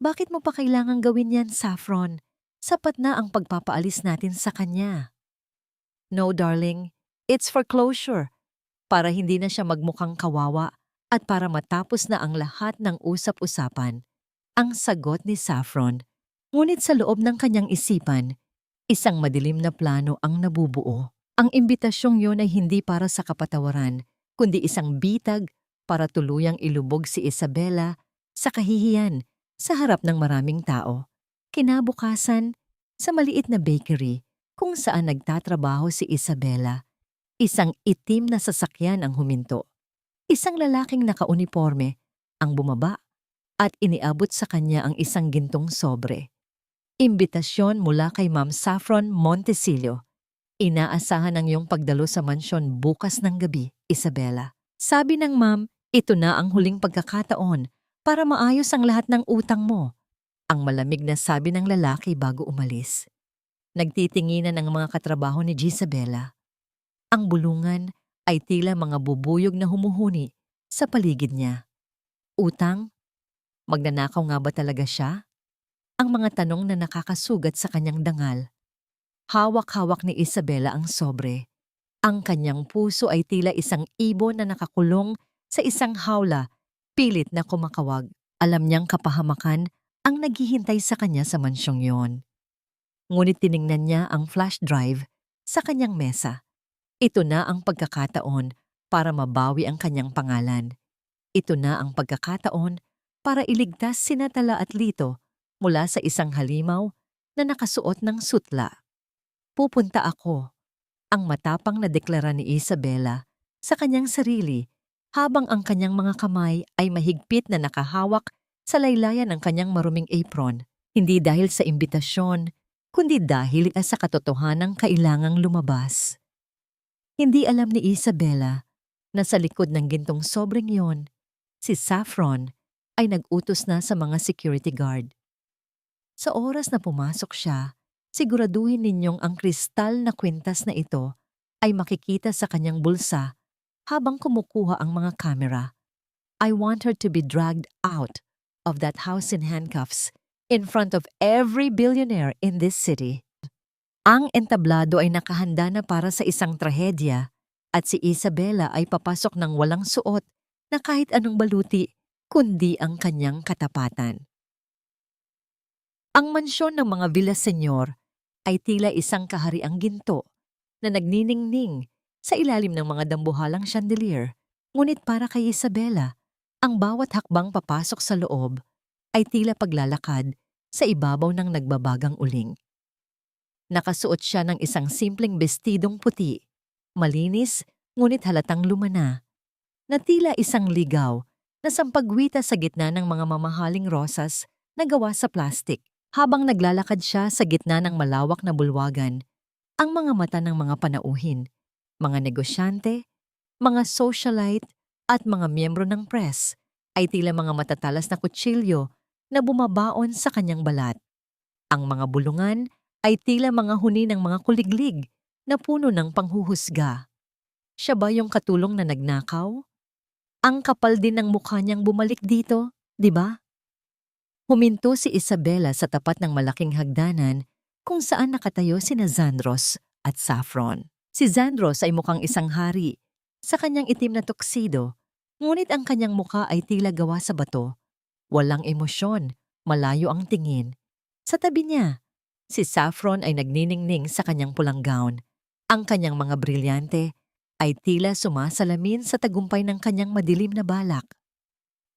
[SPEAKER 1] Bakit mo pa kailangang gawin yan, Saffron? Sapat na ang pagpapaalis natin sa kanya. No, darling. It's for closure. Para hindi na siya magmukhang kawawa at para matapos na ang lahat ng usap-usapan. Ang sagot ni Saffron. Ngunit sa loob ng kanyang isipan, isang madilim na plano ang nabubuo. Ang imbitasyong yon ay hindi para sa kapatawaran, kundi isang bitag para tuluyang ilubog si Isabella sa kahihiyan sa harap ng maraming tao. Kinabukasan, sa maliit na bakery kung saan nagtatrabaho si Isabella, isang itim na sasakyan ang huminto. Isang lalaking nakauniporme ang bumaba at iniabot sa kanya ang isang gintong sobre. Imbitasyon mula kay Ma'am Saffron Montesillo. Inaasahan ang iyong pagdalo sa mansyon bukas ng gabi, Isabella. Sabi ng ma'am, ito na ang huling pagkakataon para maayos ang lahat ng utang mo. Ang malamig na sabi ng lalaki bago umalis. Nagtitinginan ang mga katrabaho ni Gisabella. Ang bulungan ay tila mga bubuyog na humuhuni sa paligid niya. Utang? Magnanakaw nga ba talaga siya? Ang mga tanong na nakakasugat sa kanyang dangal. Hawak-hawak ni Isabella ang sobre. Ang kanyang puso ay tila isang ibon na nakakulong sa isang hawla, pilit na kumakawag. Alam niyang kapahamakan ang naghihintay sa kanya sa mansyong yon. Ngunit tiningnan niya ang flash drive sa kanyang mesa. Ito na ang pagkakataon para mabawi ang kanyang pangalan. Ito na ang pagkakataon para iligtas sina Tala at Lito mula sa isang halimaw na nakasuot ng sutla. Pupunta ako, ang matapang na deklara ni Isabella sa kanyang sarili habang ang kanyang mga kamay ay mahigpit na nakahawak sa laylayan ng kanyang maruming apron. Hindi dahil sa imbitasyon, kundi dahil sa katotohanang kailangang lumabas. Hindi alam ni Isabella na sa likod ng gintong sobreng yon, si Saffron ay nag-utos na sa mga security guard. Sa oras na pumasok siya, siguraduhin ninyong ang kristal na kwintas na ito ay makikita sa kanyang bulsa habang kumukuha ang mga kamera. I want her to be dragged out of that house in handcuffs in front of every billionaire in this city. Ang entablado ay nakahanda na para sa isang trahedya at si Isabella ay papasok ng walang suot na kahit anong baluti kundi ang kanyang katapatan. Ang mansyon ng mga Villaseñor ay tila isang kahariang ginto na nagniningning sa ilalim ng mga dambuhalang chandelier. Ngunit para kay Isabella, ang bawat hakbang papasok sa loob ay tila paglalakad sa ibabaw ng nagbabagang uling. Nakasuot siya ng isang simpleng bestidong puti, malinis ngunit halatang lumana, na tila isang ligaw na sampagwita sa gitna ng mga mamahaling rosas na gawa sa plastik. Habang naglalakad siya sa gitna ng malawak na bulwagan, ang mga mata ng mga panauhin, mga negosyante, mga socialite at mga miyembro ng press ay tila mga matatalas na kutsilyo na bumabaon sa kanyang balat. Ang mga bulungan ay tila mga huni ng mga kuliglig na puno ng panghuhusga. Siya ba yung katulong na nagnakaw? Ang kapal din ng mukha niyang bumalik dito, di ba? Huminto si Isabella sa tapat ng malaking hagdanan kung saan nakatayo sina Zandros at Saffron. Si Zandros ay mukhang isang hari sa kanyang itim na tuxedo, ngunit ang kanyang mukha ay tila gawa sa bato. Walang emosyon, malayo ang tingin. Sa tabi niya, si Saffron ay nagniningning sa kanyang pulang gown. Ang kanyang mga brilyante ay tila sumasalamin sa tagumpay ng kanyang madilim na balak.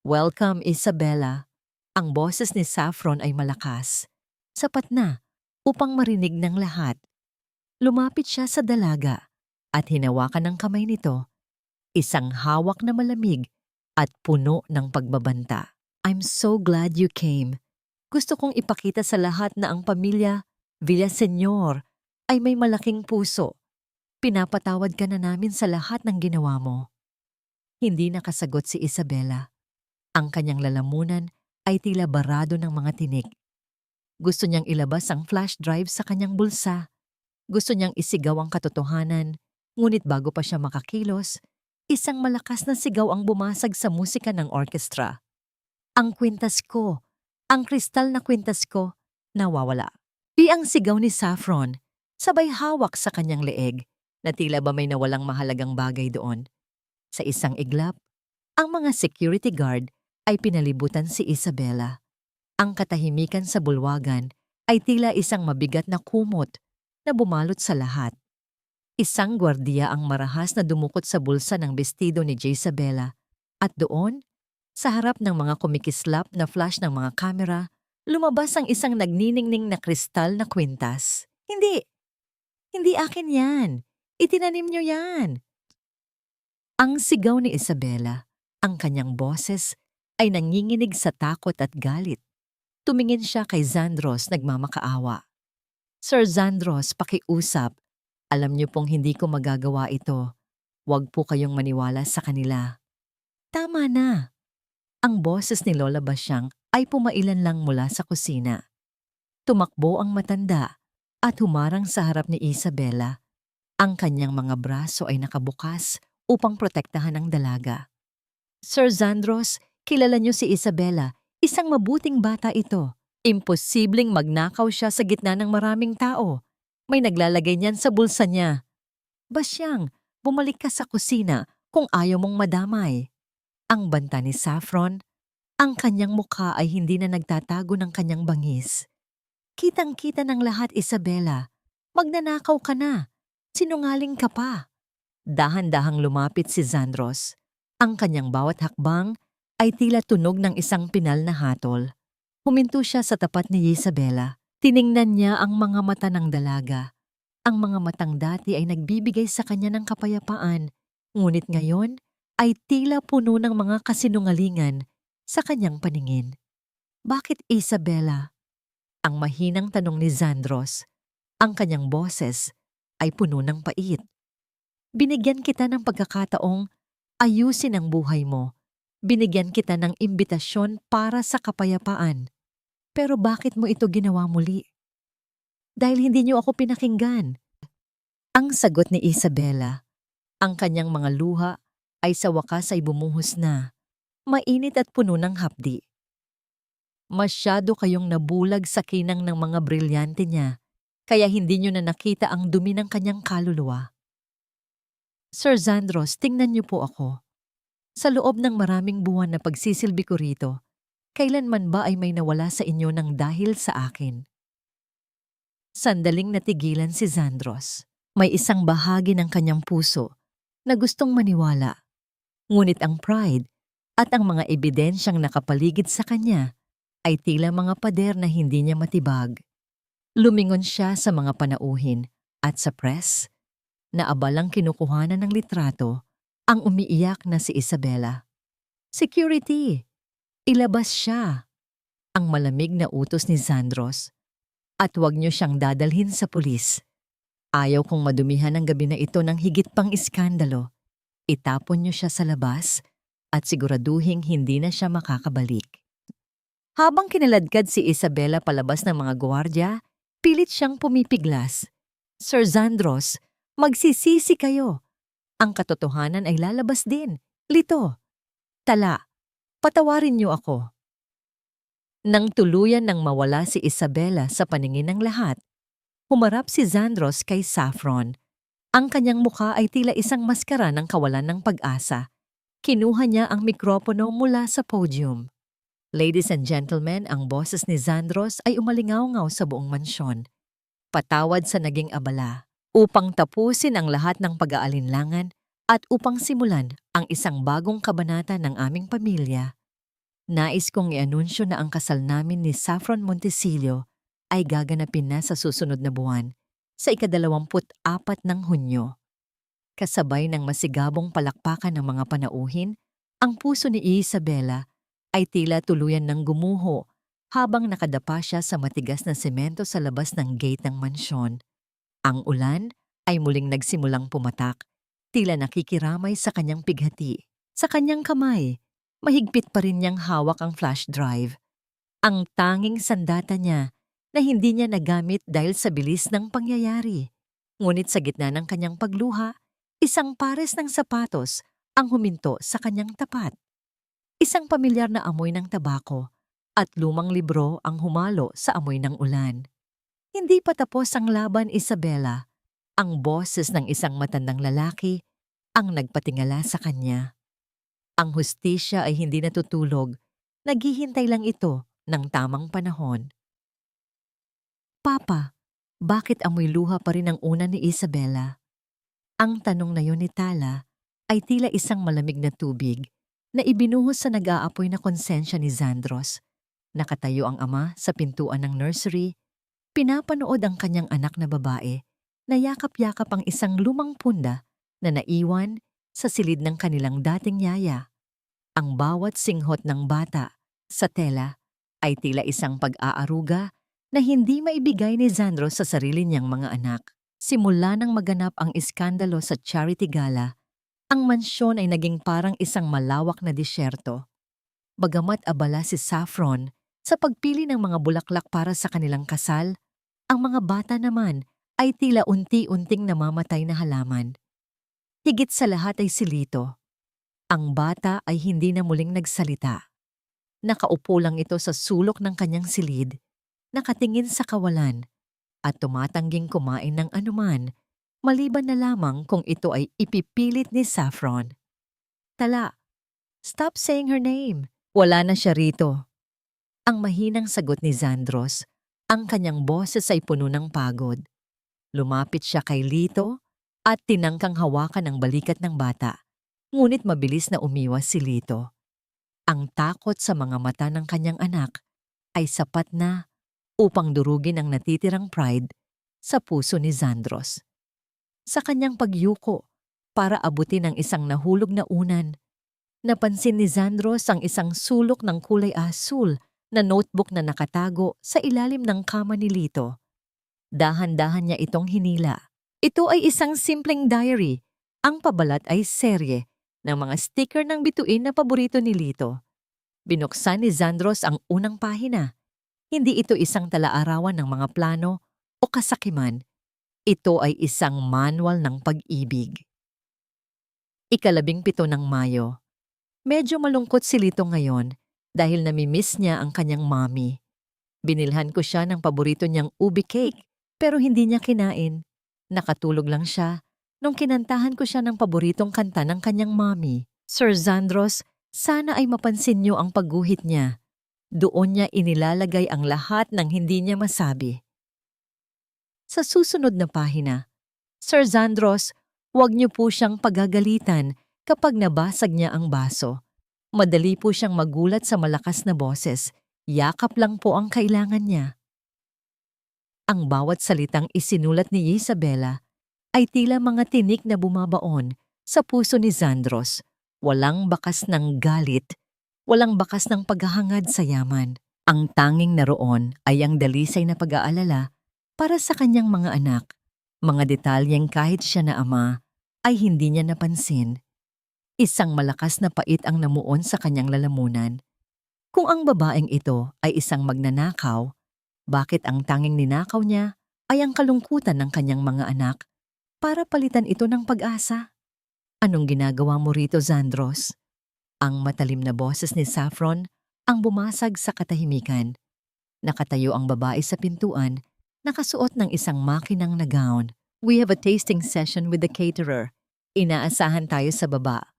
[SPEAKER 1] Welcome, Isabella. Ang boses ni Saffron ay malakas. Sapat na upang marinig ng lahat. Lumapit siya sa dalaga at hinawakan ng kamay nito. Isang hawak na malamig at puno ng pagbabanta. I'm so glad you came. Gusto kong ipakita sa lahat na ang pamilya Villaseñor ay may malaking puso. Pinapatawad ka na namin sa lahat ng ginawa mo. Hindi nakasagot si Isabela. Ang kanyang lalamunan ay tila barado ng mga tinik. Gusto niyang ilabas ang flash drive sa kanyang bulsa. Gusto niyang isigaw ang katotohanan, ngunit bago pa siya makakilos, isang malakas na sigaw ang bumasag sa musika ng orkestra. Ang kwintas ko, ang kristal na kwintas ko, nawawala. Ang sigaw ni Saffron, sabay hawak sa kanyang leeg, na tila ba may nawalang mahalagang bagay doon. Sa isang iglap, ang mga security guard ay pinalibutan si Isabela. Ang katahimikan sa bulwagan ay tila isang mabigat na kumot na bumalot sa lahat. Isang gwardiya ang marahas na dumukot sa bulsa ng bestido ni Jezabela at doon, sa harap ng mga kumikislap na flash ng mga kamera, lumabas ang isang nagniningning na kristal na kwintas. Hindi akin yan. Itinanim niyo yan. Ang sigaw ni Isabela, ang kanyang boses, ay nanginginig sa takot at galit. Tumingin siya kay Zandros nagmamakaawa. Sir Zandros, pakiusap. Alam niyo pong hindi ko magagawa ito. Huwag po kayong maniwala sa kanila. Tama na. Ang boses ni Lola Basyang ay pumailan lang mula sa kusina. Tumakbo ang matanda at humarang sa harap ni Isabela. Ang kanyang mga braso ay nakabukas upang protektahan ang dalaga. Sir Zandros, kilala niyo si Isabela. Isang mabuting bata ito. Imposibleng magnakaw siya sa gitna ng maraming tao. May naglalagay niyan sa bulsa niya. Basyang, bumalik ka sa kusina kung ayaw mong madamay. Ang banta ni Saffron, ang kanyang mukha ay hindi na nagtatago ng kanyang bangis. Kitang-kita ng lahat, Isabela. Magnanakaw ka na. Sinungaling ka pa. Dahan-dahang lumapit si Zandros. Ang kanyang bawat hakbang ay tila tunog ng isang pinal na hatol. Huminto siya sa tapat ni Isabela. Tiningnan niya ang mga mata ng dalaga. Ang mga matang dati ay nagbibigay sa kanya ng kapayapaan, ngunit ngayon ay tila puno ng mga kasinungalingan sa kanyang paningin. Bakit Isabela? Ang mahinang tanong ni Zandros. Ang kanyang boses ay puno ng pait. Binigyan kita ng pagkakataong ayusin ang buhay mo. Binigyan kita ng imbitasyon para sa kapayapaan. Pero bakit mo ito ginawa muli? Dahil hindi niyo ako pinakinggan. Ang sagot ni Isabela, ang kanyang mga luha ay sa wakas ay bumuhos na, mainit at puno ng hapdi. Masyado kayong nabulag sa kinang ng mga brilyante niya, kaya hindi niyo na nakita ang dumi ng kanyang kaluluwa. Sir Zandros, tingnan niyo po ako. Sa loob ng maraming buwan na pagsisilbi ko rito, kailanman ba ay may nawala sa inyo ng dahil sa akin? Sandaling natigilan si Zandros. May isang bahagi ng kanyang puso na gustong maniwala. Ngunit ang pride at ang mga ebidensyang nakapaligid sa kanya ay tila mga pader na hindi niya matibag. Lumingon siya sa mga panauhin at sa press na abalang kinukuhanan ng litrato ang umiiyak na si Isabela. Security! Ilabas siya! Ang malamig na utos ni Zandros. At huwag niyo siyang dadalhin sa pulis. Ayaw kong madumihan ang gabi na ito ng higit pang iskandalo. Itapon niyo siya sa labas at siguraduhing hindi na siya makakabalik. Habang kinaladkad si Isabela palabas ng mga gwardiya, pilit siyang pumipiglas. Sir Zandros, magsisisi kayo. Ang katotohanan ay lalabas din. Lito. Tala. Patawarin niyo ako. Nang tuluyan nang mawala si Isabela sa paningin ng lahat, humarap si Zandros kay Saffron. Ang kanyang mukha ay tila isang maskara ng kawalan ng pag-asa. Kinuha niya ang mikropono mula sa podium. Ladies and gentlemen, ang boses ni Zandros ay umalingaw-ngaw sa buong mansyon. Patawad sa naging abala. Upang tapusin ang lahat ng pag-aalinlangan at upang simulan ang isang bagong kabanata ng aming pamilya, nais kong i-anunsyo na ang kasal namin ni Saffron Montecillo ay gaganapin na sa susunod na buwan sa ika-24 ng Hunyo. Kasabay ng masigabong palakpakan ng mga panauhin Ang puso ni Isabela ay tila tuluyan ng gumuho habang nakadapa siya sa matigas na semento sa labas ng gate ng mansyon. Ang ulan ay muling nagsimulang pumatak, tila nakikiramay sa kanyang pighati. Sa kanyang kamay, mahigpit pa rin niyang hawak ang flash drive. Ang tanging sandata niya na hindi niya nagamit dahil sa bilis ng pangyayari. Ngunit sa gitna ng kanyang pagluha, isang pares ng sapatos ang huminto sa kanyang tapat. Isang pamilyar na amoy ng tabako at lumang libro ang humalo sa amoy ng ulan. Hindi pa tapos ang laban, Isabela. Ang boses ng isang matandang lalaki ang nagpatingala sa kanya. Ang hustisya ay hindi natutulog. Naghihintay lang ito ng tamang panahon. Papa, bakit amoy luha pa rin ang una ni Isabela? Ang tanong na yun ni Tala ay tila isang malamig na tubig na ibinuhos sa nag-aapoy na konsensya ni Zandros. Nakatayo ang ama sa pintuan ng nursery, pinapanood ang kanyang anak na babae na yakap-yakap ang isang lumang punda na naiwan sa silid ng kanilang dating yaya. Ang bawat singhot ng bata sa tela ay tila isang pag-aaruga na hindi maibigay ni Zandros sa sarili niyang mga anak. Simula nang maganap ang iskandalo sa charity gala, ang mansyon ay naging parang isang malawak na disyerto. Bagamat abala si Saffron sa pagpili ng mga bulaklak para sa kanilang kasal, ang mga bata naman ay tila unti-unting namamatay na halaman. Higit sa lahat ay si Lito. Ang bata ay hindi na muling nagsalita. Nakaupo lang ito sa sulok ng kanyang silid, nakatingin sa kawalan, at tumatangging kumain ng anuman, maliban na lamang kung ito ay ipipilit ni Saffron. Tala, stop saying her name. Wala na siya rito. Ang mahinang sagot ni Zandros, ang kanyang boses ay puno ng pagod. Lumapit siya kay Lito at tinangkang hawakan ang balikat ng bata. Ngunit mabilis na umiwas si Lito. Ang takot sa mga mata ng kanyang anak ay sapat na upang durugin ang natitirang pride sa puso ni Zandros. Sa kanyang pagyuko para abutin ang isang nahulog na unan, napansin ni Zandros ang isang sulok ng kulay asul na notebook na nakatago sa ilalim ng kama ni Lito. Dahan-dahan niya itong hinila. Ito ay isang simpleng diary. Ang pabalat ay serye ng mga sticker ng bituin na paborito ni Lito. Binuksan ni Zandros ang unang pahina. Hindi ito isang talaarawan ng mga plano o kasakiman. Ito ay isang manual ng pag-ibig. 17 ng Mayo. Medyo malungkot si Lito ngayon dahil namimiss niya ang kanyang mommy. Binilhan ko siya ng paborito niyang ubi cake pero hindi niya kinain. Nakatulog lang siya nung kinantahan ko siya ng paboritong kanta ng kanyang mommy. Sir Zandros, sana ay mapansin niyo ang pagguhit niya. Doon niya inilalagay ang lahat ng hindi niya masabi. Sa susunod na pahina, Sir Zandros, huwag niyo po siyang pagagalitan kapag nabasag niya ang baso. Madali po siyang magulat sa malakas na boses. Yakap lang po ang kailangan niya. Ang bawat salitang isinulat ni Isabela ay tila mga tinik na bumabaon sa puso ni Zandros. Walang bakas ng galit, walang bakas ng paghahangad sa yaman. Ang tanging naroon ay ang dalisay na pag-aalala para sa kanyang mga anak. Mga detalyeng kahit siya na ama ay hindi niya napansin. Isang malakas na pait ang namuon sa kanyang lalamunan. Kung ang babaeng ito ay isang magnanakaw, bakit ang tanging ninakaw niya ay ang kalungkutan ng kanyang mga anak para palitan ito ng pag-asa? Anong ginagawa mo rito, Zandros? Ang matalim na boses ni Saffron ang bumasag sa katahimikan. Nakatayo ang babae sa pintuan, nakasuot ng isang makinang na gown. We have a tasting session with the caterer. Inaasahan tayo sa baba.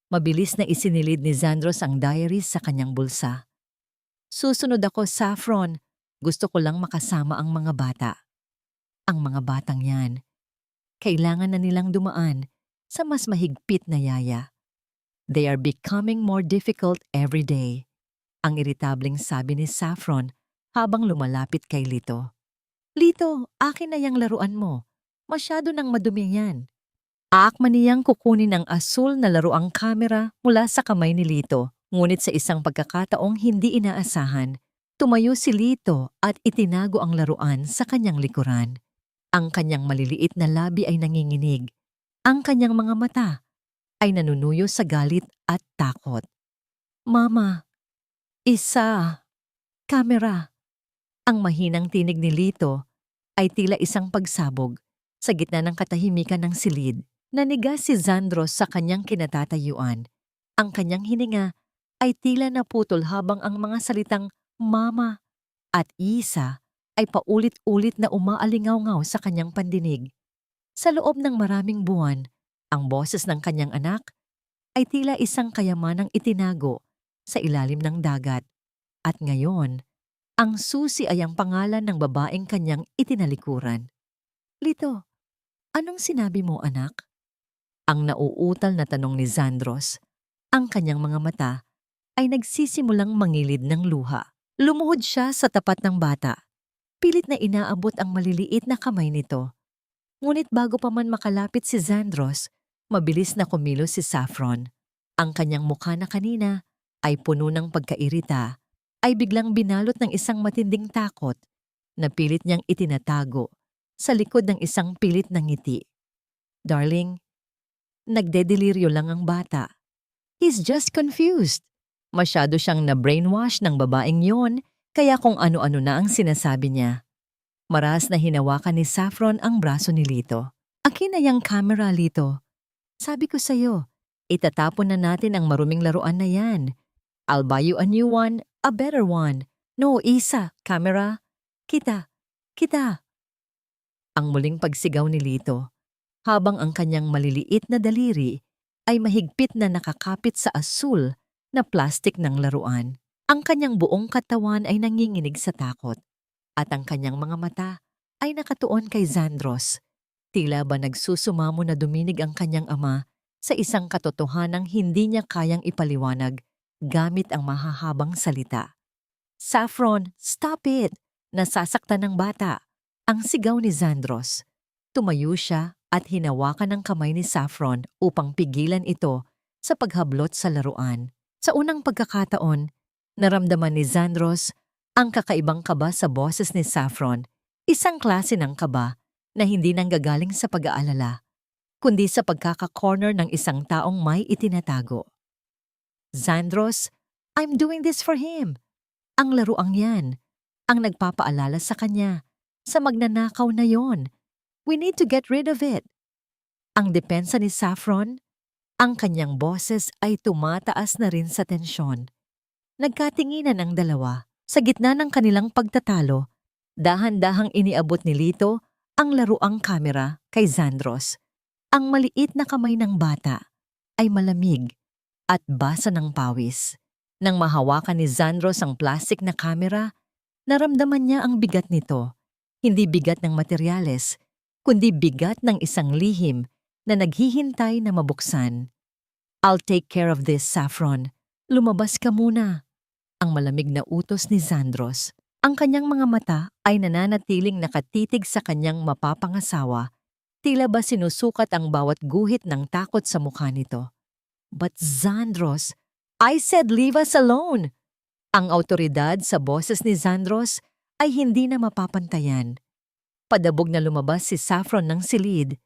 [SPEAKER 1] Mabilis na isinilid ni Zandros ang diary sa kanyang bulsa. Susunod ako, Saffron. Gusto ko lang makasama ang mga bata. Ang mga batang yan, kailangan na nilang dumaan sa mas mahigpit na yaya. They are becoming more difficult every day. Ang iritableng sabi ni Saffron habang lumalapit kay Lito. Lito, akin na yang laruan mo. Masyado nang madumi yan. Aakma niyang kukunin ang asul na laruang kamera mula sa kamay ni Lito. Ngunit sa isang pagkakataong hindi inaasahan, tumayo si Lito at itinago ang laruan sa kanyang likuran. Ang kanyang maliliit na labi ay nanginginig. Ang kanyang mga mata ay nanunuyo sa galit at takot. Mama, isa, kamera. Ang mahinang tinig ni Lito ay tila isang pagsabog sa gitna ng katahimikan ng silid. Naniga si Zandros sa kanyang kinatatayuan. Ang kanyang hininga ay tila naputol habang ang mga salitang mama at isa ay paulit-ulit na umaalingaw-ngaw sa kanyang pandinig. Sa loob ng maraming buwan, ang boses ng kanyang anak ay tila isang kayamanang itinago sa ilalim ng dagat. At ngayon, ang susi ay ang pangalan ng babaeng kanyang itinalikuran. Lito, anong sinabi mo, anak? Ang nauutal na tanong ni Zandros. Ang kanyang mga mata ay nagsisimulang mangilid ng luha. Lumuhod siya sa tapat ng bata. Pilit na inaabot ang maliliit na kamay nito. Ngunit bago pa man makalapit si Zandros, mabilis na kumilos si Saffron. Ang kanyang mukha na kanina ay puno ng pagkairita, ay biglang binalot ng isang matinding takot na pilit niyang itinatago sa likod ng isang pilit na ngiti. Darling, nagdedeliryo lang ang bata. He's just confused. Masyado siyang na-brainwash ng babaeng yon, kaya kung ano-ano na ang sinasabi niya. Maras na hinawakan ni Saffron ang braso ni Lito. Akin na yung camera, Lito. Sabi ko sa'yo, itatapon na natin ang maruming laruan na yan. I'll buy you a new one, a better one. No, Isa, camera. Kita, kita. Ang muling pagsigaw ni Lito, habang ang kanyang maliliit na daliri ay mahigpit na nakakapit sa asul na plastik ng laruan. Ang kanyang buong katawan ay nanginginig sa takot at ang kanyang mga mata ay nakatuon kay Zandros. Tila ba nagsusumamo na duminig ang kanyang ama sa isang katotohanang hindi niya kayang ipaliwanag gamit ang mahahabang salita. Saffron, stop it! Nasasaktan ng bata. Ang sigaw ni Zandros. Tumayo siya at hinawakan ng kamay ni Saffron upang pigilan ito sa paghablot sa laruan. Sa unang pagkakataon, naramdaman ni Zandros ang kakaibang kaba sa boses ni Saffron, isang klase ng kaba na hindi nanggagaling sa pag-aalala, kundi sa pagkaka-corner ng isang taong may itinatago. Zandros, I'm doing this for him. Ang laruang yan, ang nagpapaalala sa kanya, sa magnanakaw na yon. We need to get rid of it. Ang depensa ni Saffron, ang kanyang boses ay tumataas na rin sa tensyon. Nagkatinginan ang dalawa. Sa gitna ng kanilang pagtatalo, dahan-dahang iniabot ni Lito ang laruang kamera kay Zandros. Ang maliit na kamay ng bata ay malamig at basa ng pawis. Nang mahawakan ni Zandros ang plastik na kamera, naramdaman niya ang bigat nito. Hindi bigat ng materyales, kundi bigat ng isang lihim na naghihintay na mabuksan. I'll take care of this, Saffron. Lumabas ka muna. Ang malamig na utos ni Zandros. Ang kanyang mga mata ay nananatiling nakatitig sa kanyang mapapangasawa. Tila ba sinusukat ang bawat guhit ng takot sa mukha nito. But Zandros, I said leave us alone! Ang autoridad sa boses ni Zandros ay hindi na mapapantayan. Padabog na lumabas si Saffron ng silid.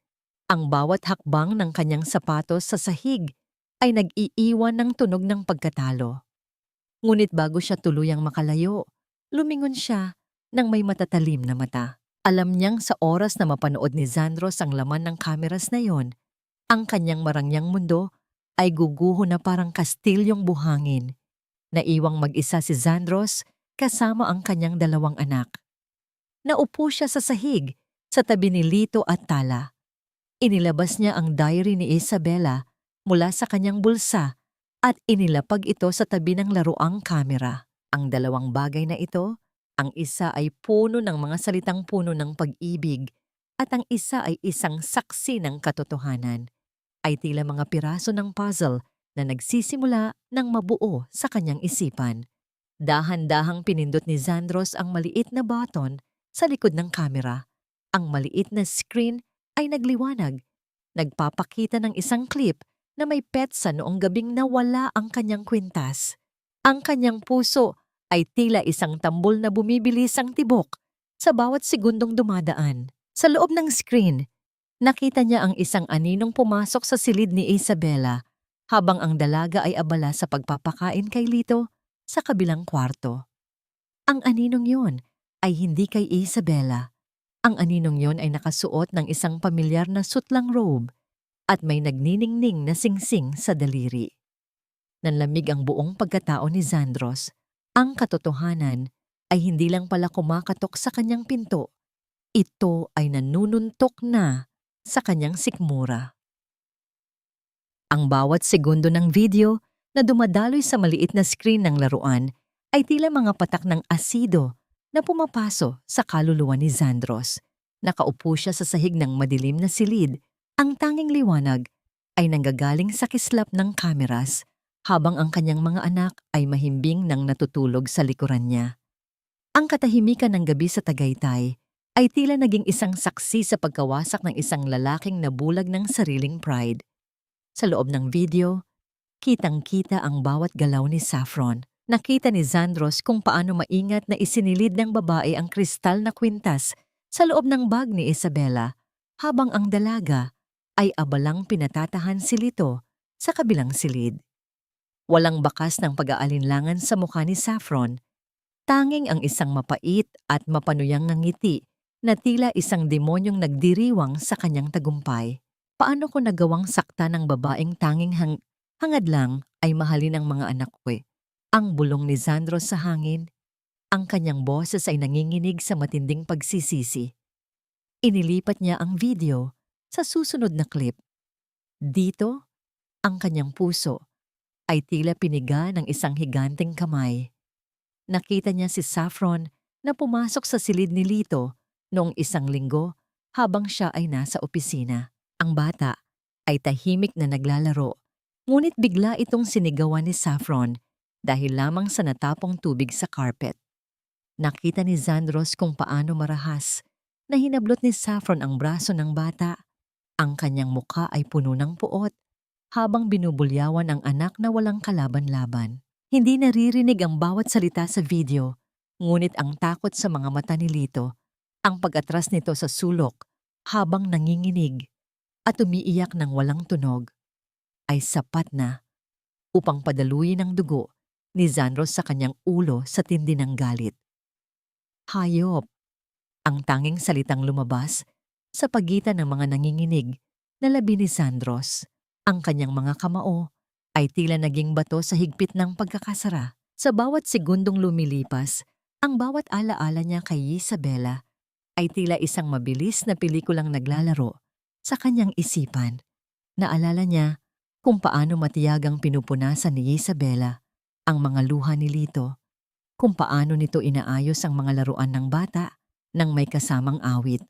[SPEAKER 1] Ang bawat hakbang ng kanyang sapatos sa sahig ay nag-iiwan ng tunog ng pagkatalo. Ngunit bago siya tuluyang makalayo, lumingon siya ng may matatalim na mata. Alam niyang sa oras na mapanood ni Zandros ang laman ng kameras na yon, ang kanyang marangyang mundo ay guguho na parang kastilyong buhangin. Naiwang mag-isa si Zandros kasama ang kanyang dalawang anak. Naupo siya sa sahig sa tabi ni Lito at Tala. Inilabas niya ang diary ni Isabela mula sa kanyang bulsa at inilapag ito sa tabi ng laruang kamera. Ang dalawang bagay na ito, ang isa ay puno ng mga salitang puno ng pag-ibig at ang isa ay isang saksi ng katotohanan, ay tila mga piraso ng puzzle na nagsisimula ng mabuo sa kanyang isipan. Dahan-dahang pinindot ni Zandros ang maliit na button sa likod ng kamera. Ang maliit na screen ay nagliwanag Nagpapakita ng isang clip na may petsa noong gabing nawala ang kanyang kwintas. Ang kanyang puso ay tila isang tambol na bumibilis ang tibok sa bawat segundong dumadaan. Sa loob ng screen, nakita niya ang isang aninong pumasok sa silid ni Isabela habang ang dalaga ay abala sa pagpapakain kay Lito sa kabilang kwarto. Ang aninong yon ay hindi kay Isabela. Ang aninong yon ay nakasuot ng isang pamilyar na sutlang robe at may nagniningning na singsing sa daliri. Nanlamig ang buong pagkatao ni Zandros. Ang katotohanan ay hindi lang pala kumakatok sa kanyang pinto. Ito ay nanununtok na sa kanyang sikmura. Ang bawat segundo ng video na dumadaloy sa maliit na screen ng laruan ay tila mga patak ng asido na pumapaso sa kaluluwa ni Zandros. Nakaupo siya sa sahig ng madilim na silid. Ang tanging liwanag ay nanggagaling sa kislap ng kameras habang ang kanyang mga anak ay mahimbing nang natutulog sa likuran niya. Ang katahimikan ng gabi sa Tagaytay ay tila naging isang saksi sa pagkawasak ng isang lalaking nabulag ng sariling pride. Sa loob ng video, kitang-kita ang bawat galaw ni Saffron. Nakita ni Zandros kung paano maingat na isinilid ng babae ang kristal na kwintas sa loob ng bag ni Isabela habang ang dalaga ay abalang pinatatahan si Lito sa kabilang silid. Walang bakas ng pag-aalinlangan sa mukha ni Saffron, tanging ang isang mapait at mapanuyang ngiti na tila isang demonyong nagdiriwang sa kanyang tagumpay. Paano ko nagawang sakta ng babaeng tanging hangad lang ay mahalin ang mga anak ko? Ang bulong ni Zandros sa hangin, ang kanyang boses ay nanginginig sa matinding pagsisisi. Inilipat niya ang video sa susunod na clip. Dito, ang kanyang puso ay tila piniga ng isang higanteng kamay. Nakita niya si Saffron na pumasok sa silid ni Lito noong isang linggo habang siya ay nasa opisina. Ang bata ay tahimik na naglalaro, ngunit bigla itong sinigawan ni Saffron dahil lamang sa natapong tubig sa carpet. Nakita ni Zandros kung paano marahas na hinablot ni Saffron ang braso ng bata. Ang kanyang mukha ay puno ng puot habang binubulyawan ang anak na walang kalaban-laban. Hindi naririnig ang bawat salita sa video, ngunit ang takot sa mga mata ni Lito, ang pag-atras nito sa sulok habang nanginginig at umiiyak ng walang tunog, ay sapat na upang padaluyin ang dugo ni Zandros sa kanyang ulo sa tindi ng galit. Hayop, ang tanging salitang lumabas sa pagitan ng mga nanginginig na labi ni Zandros. Ang kanyang mga kamao ay tila naging bato sa higpit ng pagkakasara. Sa bawat segundong lumilipas, ang bawat alaala niya kay Isabela ay tila isang mabilis na pelikulang naglalaro sa kanyang isipan. Naalala niya kung paano matiyagang pinupunasan ni Isabela ang mga luha ni Lito, kung paano nito inaayos ang mga laruan ng bata nang may kasamang awit,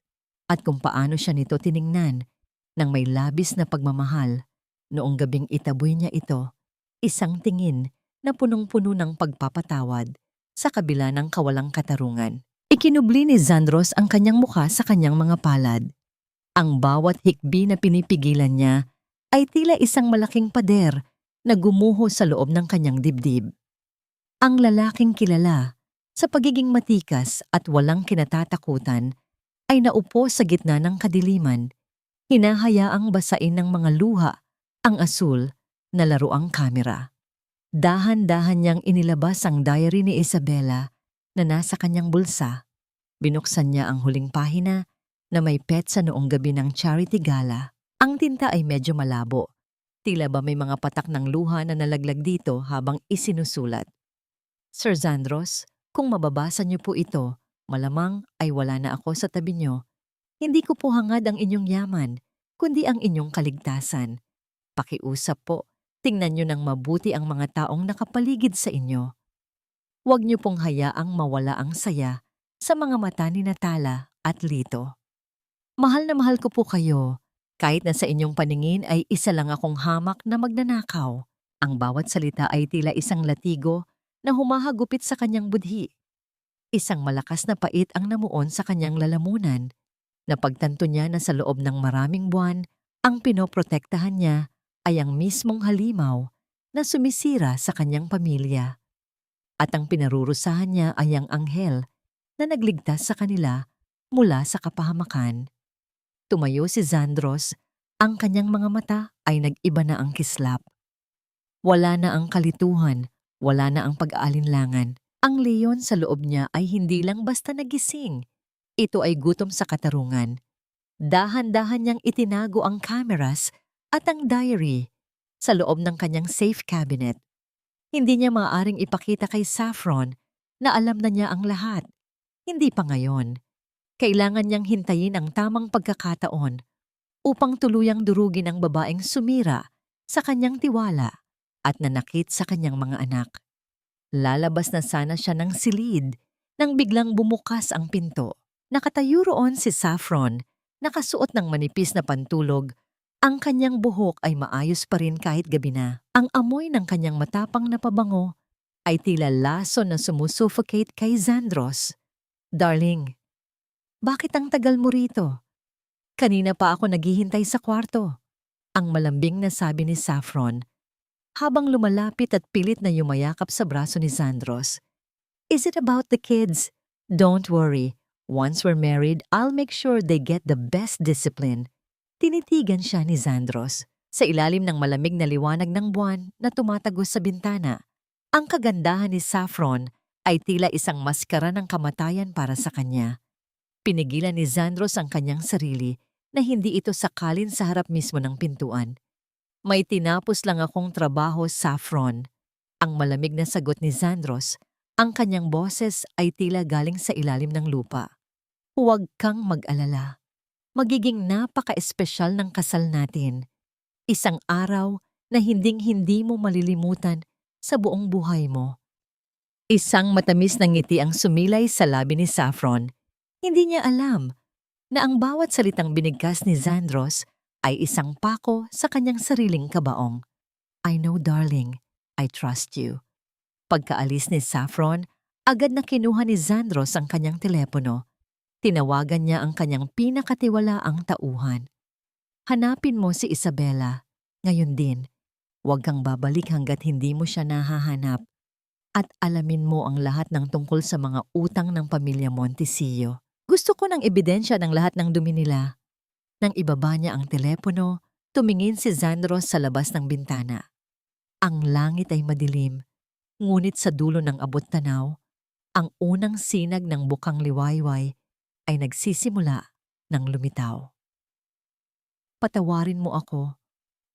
[SPEAKER 1] at kung paano siya nito tiningnan nang may labis na pagmamahal. Noong gabing itaboy niya ito, isang tingin na punong-puno ng pagpapatawad sa kabila ng kawalang katarungan. Ikinubli ni Zandros ang kanyang mukha sa kanyang mga palad. Ang bawat hikbi na pinipigilan niya ay tila isang malaking pader na gumuho sa loob ng kanyang dibdib. Ang lalaking kilala sa pagiging matikas at walang kinatatakutan ay naupo sa gitna ng kadiliman, hinahayaang basain ng mga luha ang asul na laruang kamera. Dahan-dahan niyang inilabas ang diary ni Isabela na nasa kanyang bulsa. Binuksan niya ang huling pahina na may petsa noong gabi ng charity gala. Ang tinta ay medyo malabo. Tila ba may mga patak ng luha na nalaglag dito habang isinusulat. Sir Zandros, kung mababasa niyo po ito, malamang ay wala na ako sa tabi niyo. Hindi ko po hangad ang inyong yaman, kundi ang inyong kaligtasan. Pakiusap po, tingnan niyo ng mabuti ang mga taong nakapaligid sa inyo. Huwag niyo pong hayaang mawala ang saya sa mga mata ni Natala at Lito. Mahal na mahal ko po kayo, kahit na sa inyong paningin ay isa lang akong hamak na magnanakaw. Ang bawat salita ay tila isang latigo na humahagupit sa kanyang budhi. Isang malakas na pait ang namuon sa kanyang lalamunan. Napagtanto niya na sa loob ng maraming buwan Ang pinoprotektahan niya ay ang mismong halimaw na sumisira sa kanyang pamilya. At ang pinarurusahan niya ay ang anghel na nagligtas sa kanila mula sa kapahamakan. Tumayo si Zandros, ang kanyang mga mata ay nag-iba na ang kislap. Wala na ang kalituhan, wala na ang pag-aalinlangan. Ang leon sa loob niya ay hindi lang basta nagising. Ito ay gutom sa katarungan. Dahan-dahan niyang itinago ang cameras at ang diary sa loob ng kanyang safe cabinet. Hindi niya maaaring ipakita kay Saffron na alam na niya ang lahat. Hindi pa ngayon. Kailangan niyang hintayin ang tamang pagkakataon upang tuluyang durugin ang babaeng sumira sa kanyang tiwala at nanakit sa kanyang mga anak. Lalabas na sana siya ng silid nang biglang bumukas ang pinto. Nakatayo roon si Saffron, nakasuot ng manipis na pantulog. Ang kanyang buhok ay maayos pa rin kahit gabi na. Ang amoy ng kanyang matapang na pabango ay tila laso na sumusuffocate kay Zandros. "Darling, bakit ang tagal mo rito? Kanina pa ako naghihintay sa kwarto." Ang malambing na sabi ni Saffron habang lumalapit at pilit na yumayakap sa braso ni Zandros. "Is it about the kids? Don't worry. Once we're married, I'll make sure they get the best discipline." Tinitigan siya ni Zandros sa ilalim ng malamig na liwanag ng buwan na tumatagos sa bintana. Ang kagandahan ni Saffron ay tila isang maskara ng kamatayan para sa kanya. Pinigilan ni Zandros ang kanyang sarili na hindi ito sakalin sa harap mismo ng pintuan. "May tinapos lang akong trabaho, Saffron." Ang malamig na sagot ni Zandros, ang kanyang boses ay tila galing sa ilalim ng lupa. "Huwag kang mag-alala. Magiging napaka-espesyal ng kasal natin. Isang araw na hinding-hindi mo malilimutan sa buong buhay mo." Isang matamis na ngiti ang sumilay sa labi ni Saffron. Hindi niya alam na ang bawat salitang binigkas ni Zandros ay isang pako sa kanyang sariling kabaong. "I know, darling. I trust you." Pagkaalis ni Saffron, agad na kinuha ni Zandros ang kanyang telepono. Tinawagan niya ang kanyang pinakatiwalaang tauhan. "Hanapin mo si Isabela. Ngayon din. Huwag kang babalik hanggat hindi mo siya nahahanap. At alamin mo ang lahat ng tungkol sa mga utang ng pamilya Montisillo. Gusto ko ng ebidensya ng lahat ng dumi nila." Nang ibaba niya ang telepono, tumingin si Zandros sa labas ng bintana. Ang langit ay madilim, ngunit sa dulo ng abot-tanaw, ang unang sinag ng bukang liwayway ay nagsisimula ng lumitaw. "Patawarin mo ako,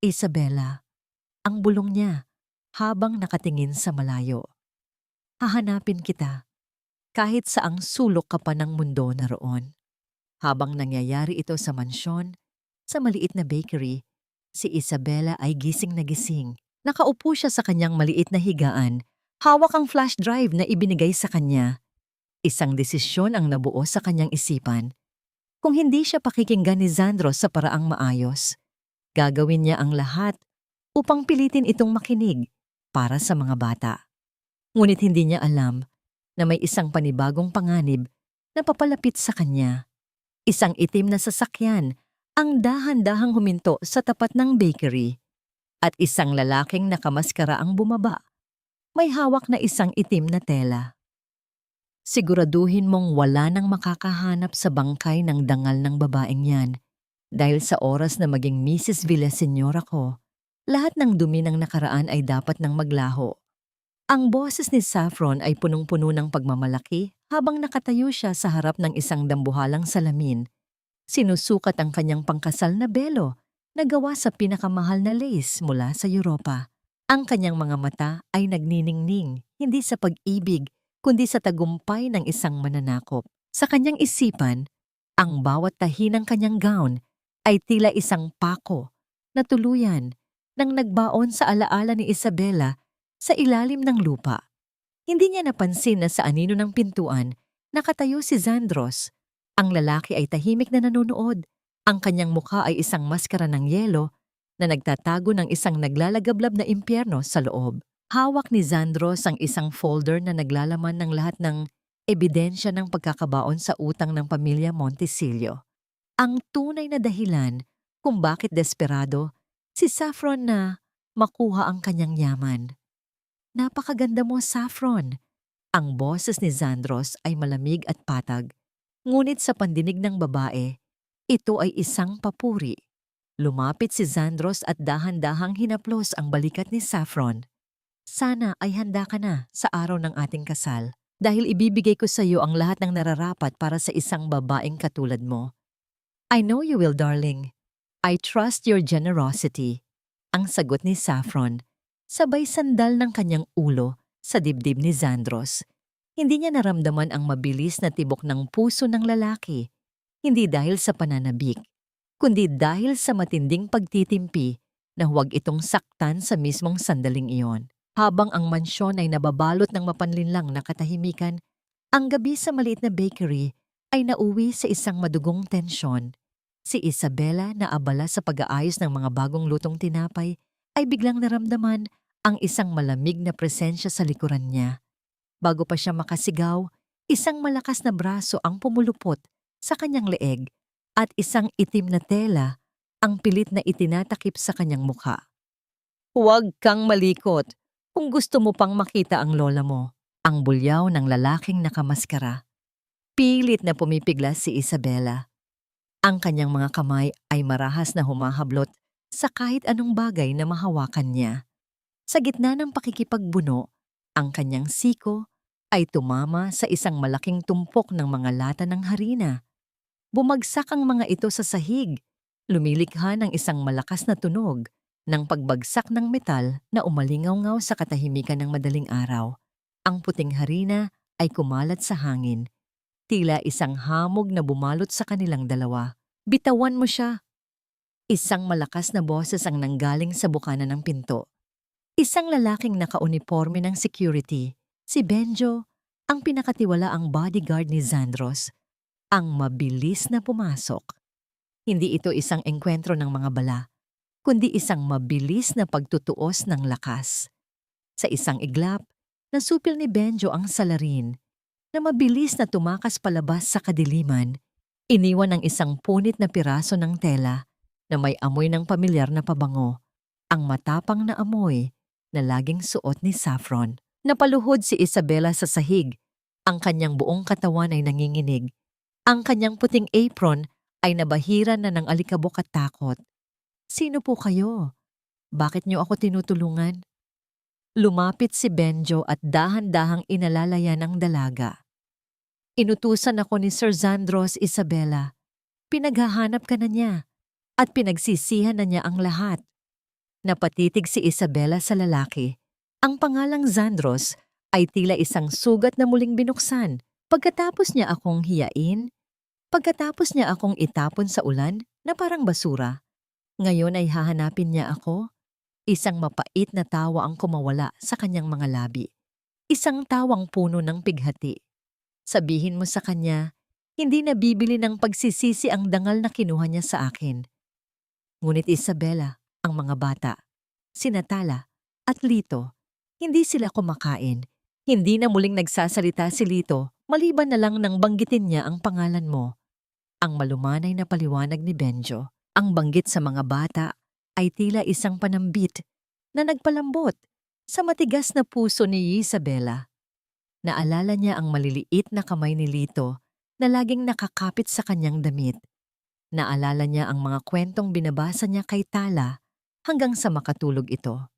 [SPEAKER 1] Isabela." Ang bulong niya habang nakatingin sa malayo. "Hahanapin kita kahit saang sulok ka pa ng mundo naroon." Habang nangyayari ito sa mansyon, sa maliit na bakery, si Isabela ay gising na gising. Nakaupo siya sa kanyang maliit na higaan, hawak ang flash drive na ibinigay sa kanya. Isang desisyon ang nabuo sa kanyang isipan. Kung hindi siya pakikinggan ni Zandros sa paraang maayos, gagawin niya ang lahat upang pilitin itong makinig para sa mga bata. Ngunit hindi niya alam na may isang panibagong panganib na papalapit sa kanya. Isang itim na sasakyan ang dahan-dahang huminto sa tapat ng bakery at isang lalaking nakamaskara ang bumaba. May hawak na isang itim na tela. Siguraduhin mong wala nang makakahanap sa bangkay ng dangal ng babaeng yan dahil sa oras na maging Mrs. Villaseñor ako, lahat ng dumi ng nakaraan ay dapat nang maglaho. Ang boses ni Saffron ay punong-puno ng pagmamalaki habang nakatayo siya sa harap ng isang dambuhalang salamin. Sinusukat ang kanyang pangkasal na belo na gawa sa pinakamahal na lace mula sa Europa. Ang kanyang mga mata ay nagniningning, hindi sa pag-ibig, kundi sa tagumpay ng isang mananakop. Sa kanyang isipan, ang bawat tahi ng kanyang gown ay tila isang pako na tuluyan nang nagbaon sa alaala ni Isabela sa ilalim ng lupa. Hindi niya napansin na sa anino ng pintuan nakatayo si Zandros. Ang lalaki ay tahimik na nanonood. Ang kanyang mukha ay isang maskara ng yelo na nagtatago ng isang naglalagablab na impyerno sa loob. Hawak ni Zandros ang isang folder na naglalaman ng lahat ng ebidensya ng pagkakabaon sa utang ng pamilya Montisillo. Ang tunay na dahilan kung bakit desperado si Saffron na makuha ang kanyang yaman. Napakaganda mo, Saffron. Ang boses ni Zandros ay malamig at patag. Ngunit sa pandinig ng babae, ito ay isang papuri. Lumapit si Zandros at dahan-dahang hinaplos ang balikat ni Saffron. Sana ay handa ka na sa araw ng ating kasal dahil ibibigay ko sa iyo ang lahat ng nararapat para sa isang babaeng katulad mo. I know you will, darling. I trust your generosity. Ang sagot ni Saffron, sabay sandal ng kanyang ulo sa dibdib ni Zandros. Hindi niya naramdaman ang mabilis na tibok ng puso ng lalaki, hindi dahil sa pananabik, kundi dahil sa matinding pagtitimpi na huwag itong saktan sa mismong sandaling iyon. Habang ang mansyon ay nababalot ng mapanlinlang na katahimikan, ang gabi sa maliit na bakery ay nauwi sa isang madugong tensyon. Si Isabela na abala sa pag-aayos ng mga bagong lutong tinapay ay biglang naramdaman ang isang malamig na presensya sa likuran niya. Bago pa siya makasigaw, isang malakas na braso ang pumulupot sa kanyang leeg at isang itim na tela ang pilit na itinatakip sa kanyang mukha. Huwag kang malikot kung gusto mo pang makita ang lola mo, ang bulyaw ng lalaking nakamaskara. Pilit na pumipiglas si Isabela. Ang kanyang mga kamay ay marahas na humahablot sa kahit anong bagay na mahawakan niya. Sa gitna ng pakikipagbuno, ang kanyang siko ay tumama sa isang malaking tumpok ng mga lata ng harina. Bumagsak ang mga ito sa sahig, lumilikha ng isang malakas na tunog ng pagbagsak ng metal na umalingaw-ngaw sa katahimikan ng madaling araw. Ang puting harina ay kumalat sa hangin, tila isang hamog na bumalot sa kanilang dalawa. Bitawan mo siya! Isang malakas na boses ang nanggaling sa bukana ng pinto. Isang lalaking nakauniforme ng security, si Benjo, ang pinakatiwalaang bodyguard ni Zandros, ang mabilis na pumasok. Hindi ito isang engkwentro ng mga bala, kundi isang mabilis na pagtutuos ng lakas. Sa isang iglap, nasupil ni Benjo ang salarin na mabilis na tumakas palabas sa kadiliman, iniwan ng isang punit na piraso ng tela na may amoy ng pamilyar na pabango, ang matapang na amoy na laging suot ni Saffron. Napaluhod si Isabela sa sahig, ang kanyang buong katawan ay nanginginig, ang kanyang puting apron ay nabahiran na ng alikabok at takot. Sino po kayo? Bakit niyo ako tinutulungan? Lumapit si Benjo at dahan-dahang inalalayan ang dalaga. Inutusan ako ni Sir Zandros, Isabela. Pinaghahanap ka na niya at pinagsisihan na niya ang lahat. Napatitig si Isabela sa lalaki. Ang pangalang Zandros ay tila isang sugat na muling binuksan pagkatapos niya akong hiyain, pagkatapos niya akong itapon sa ulan na parang basura. Ngayon ay hahanapin niya ako. Isang mapait na tawa ang kumawala sa kanyang mga labi. Isang tawang puno ng pighati. Sabihin mo sa kanya, hindi na bibili ng pagsisisi ang dangal na kinuha niya sa akin. Ngunit Isabela, ang mga bata, sina Tala at Lito, hindi sila kumakain. Hindi na muling nagsasalita si Lito, maliban na lang nang banggitin niya ang pangalan mo. Ang malumanay na paliwanag ni Benjo. Ang banggit sa mga bata ay tila isang panambit na nagpalambot sa matigas na puso ni Isabela. Naalala niya ang maliliit na kamay ni Lito na laging nakakapit sa kanyang damit. Naalala niya ang mga kwentong binabasa niya kay Tala hanggang sa makatulog ito.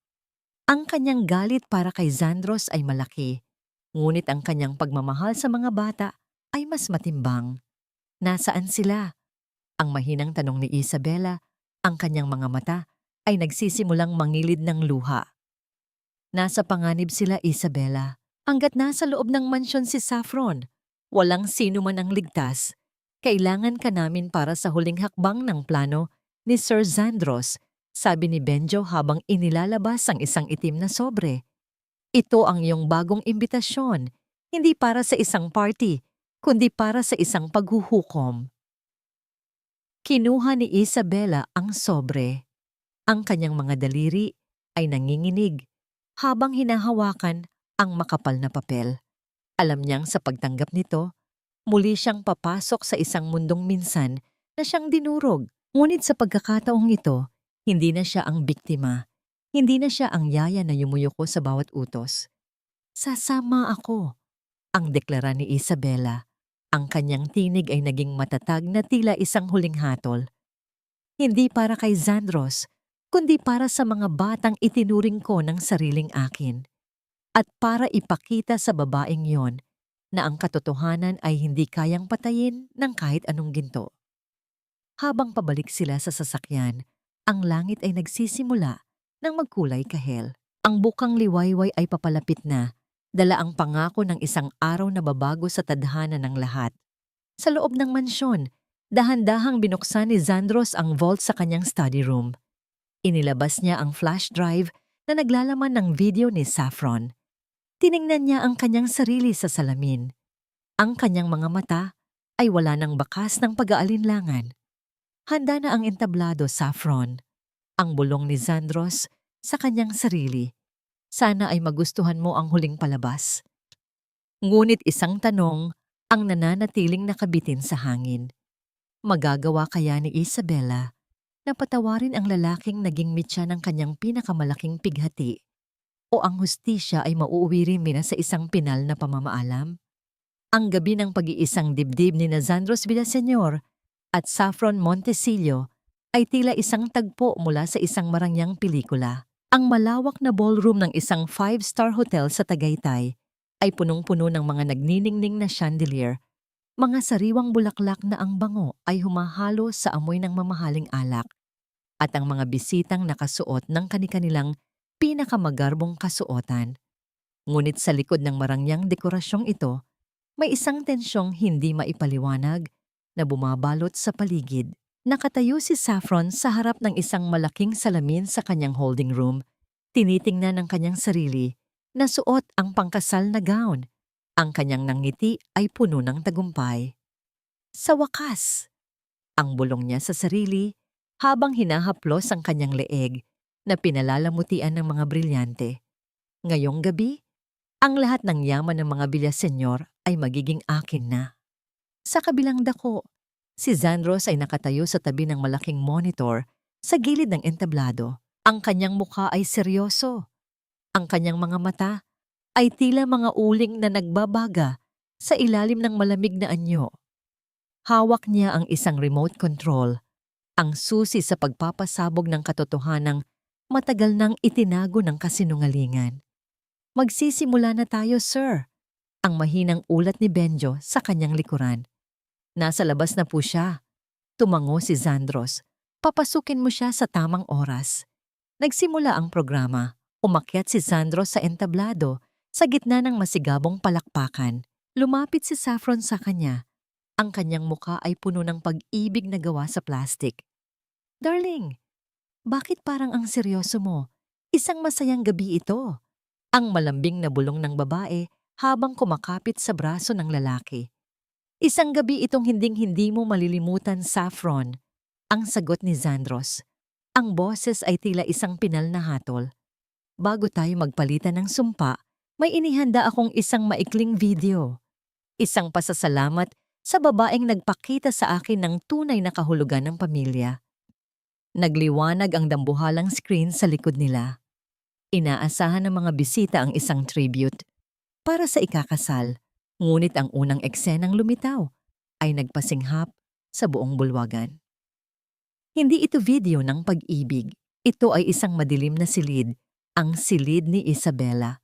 [SPEAKER 1] Ang kanyang galit para kay Zandros ay malaki, ngunit ang kanyang pagmamahal sa mga bata ay mas matimbang. Nasaan sila? Ang mahinang tanong ni Isabela, ang kanyang mga mata ay nagsisimulang mangilid ng luha. Nasa panganib sila, Isabela. Hanggat nasa loob ng mansyon si Saffron, walang sino man ang ligtas. Kailangan ka namin para sa huling hakbang ng plano ni Sir Zandros, sabi ni Benjo habang inilalabas ang isang itim na sobre. Ito ang iyong bagong imbitasyon, hindi para sa isang party, kundi para sa isang paghuhukom. Kinuha ni Isabela ang sobre. Ang kanyang mga daliri ay nanginginig habang hinahawakan ang makapal na papel. Alam niyang sa pagtanggap nito, muli siyang papasok sa isang mundong minsan na siyang dinurog Ngunit sa pagkakataong ito, hindi na siya ang biktima. Hindi na siya ang yaya na yumuyuko sa bawat utos. Sasama ako, ang deklara ni Isabela. Ang kanyang tinig ay naging matatag na tila isang huling hatol. Hindi para kay Zandros, kundi para sa mga batang itinuring ko ng sariling akin. At para ipakita sa babaeng yon na ang katotohanan ay hindi kayang patayin ng kahit anong ginto. Habang pabalik sila sa sasakyan, ang langit ay nagsisimula ng magkulay kahel. Ang bukang liwayway ay papalapit na, dala ang pangako ng isang araw na babago sa tadhana ng lahat. Sa loob ng mansyon, dahan-dahang binuksan ni Zandros ang vault sa kanyang study room. Inilabas niya ang flash drive na naglalaman ng video ni Saffron. Tiningnan niya ang kanyang sarili sa salamin. Ang kanyang mga mata ay wala ng bakas ng pag-aalinlangan. Handa na ang entablado, Saffron. Ang bulong ni Zandros sa kanyang sarili. Sana ay magustuhan mo ang huling palabas. Ngunit isang tanong ang nananatiling nakabitin sa hangin. Magagawa kaya ni Isabela na patawarin ang lalaking naging mitya ng kanyang pinakamalaking pighati? O ang hustisya ay mauuwi rin nila sa isang pinal na pamamaalam? Ang gabi ng pag-iisang dibdib ni Zandros Villaseñor at Saffron Montesillo ay tila isang tagpo mula sa isang marangyang pelikula. Ang malawak na ballroom ng isang 5-star hotel sa Tagaytay ay punong-puno ng mga nagniningning na chandelier, mga sariwang bulaklak na ang bango ay humahalo sa amoy ng mamahaling alak, at ang mga bisitang nakasuot ng kani-kanilang pinakamagarbong kasuotan. Ngunit sa likod ng marangyang dekorasyong ito, may isang tensyong hindi maipaliwanag na bumabalot sa paligid. Nakatayo si Saffron sa harap ng isang malaking salamin sa kanyang holding room. Tinitingnan ng kanyang sarili na suot ang pangkasal na gown. Ang kanyang nangiti ay puno ng tagumpay. Sa wakas, ang bulong niya sa sarili habang hinahaplos ang kanyang leeg na pinalalamutian ng mga brilyante. Ngayong gabi, ang lahat ng yaman ng mga Villaseñor ay magiging akin na. Sa kabilang dako, si Zandros ay nakatayo sa tabi ng malaking monitor sa gilid ng entablado. Ang kanyang mukha ay seryoso. Ang kanyang mga mata ay tila mga uling na nagbabaga sa ilalim ng malamig na anyo. Hawak niya ang isang remote control, ang susi sa pagpapasabog ng katotohanang matagal nang itinago ng kasinungalingan. Magsisimula na tayo, sir. Ang mahinang ulat ni Benjo sa kanyang likuran. Nasa labas na po siya. Tumango si Zandros. Papasukin mo siya sa tamang oras. Nagsimula ang programa. Umakyat si Zandros sa entablado sa gitna ng masigabong palakpakan. Lumapit si Saffron sa kanya. Ang kanyang muka ay puno ng pag-ibig na gawa sa plastic. Darling, bakit parang ang seryoso mo? Isang masayang gabi ito. Ang malambing na bulong ng babae habang kumakapit sa braso ng lalaki. Isang gabi itong hinding-hindi mo malilimutan, Saffron. Ang sagot ni Zandros. Ang boses ay tila isang pinal na hatol. Bago tayo magpalitan ng sumpa, may inihanda akong isang maikling video. Isang pasasalamat sa babaeng nagpakita sa akin ng tunay na kahulugan ng pamilya. Nagliwanag ang dambuhalang screen sa likod nila. Inaasahan ng mga bisita ang isang tribute para sa ikakasal, ngunit ang unang eksenang lumitaw ay nagpasinghap sa buong bulwagan. Hindi ito video ng pag-ibig. Ito ay isang madilim na silid, ang silid ni Isabela.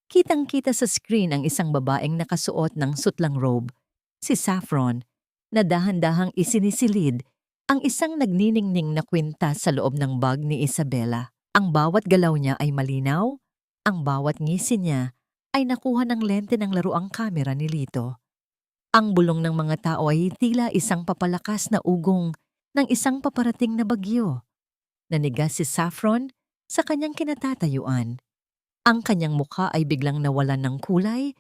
[SPEAKER 1] Kitang-kita sa screen ang isang babaeng nakasuot ng sutlang robe, si Saffron, na dahan-dahang isinisilid ang isang nagniningning na kwintas sa loob ng bag ni Isabela. Ang bawat galaw niya ay malinaw, ang bawat ngisi niya ay nakuha ng lente ng laruang kamera ni Lito. Ang bulong ng mga tao ay tila isang papalakas na ugong ng isang paparating na bagyo. Nanigas si Saffron sa kanyang kinatatayuan. Ang kanyang mukha ay biglang nawalan ng kulay,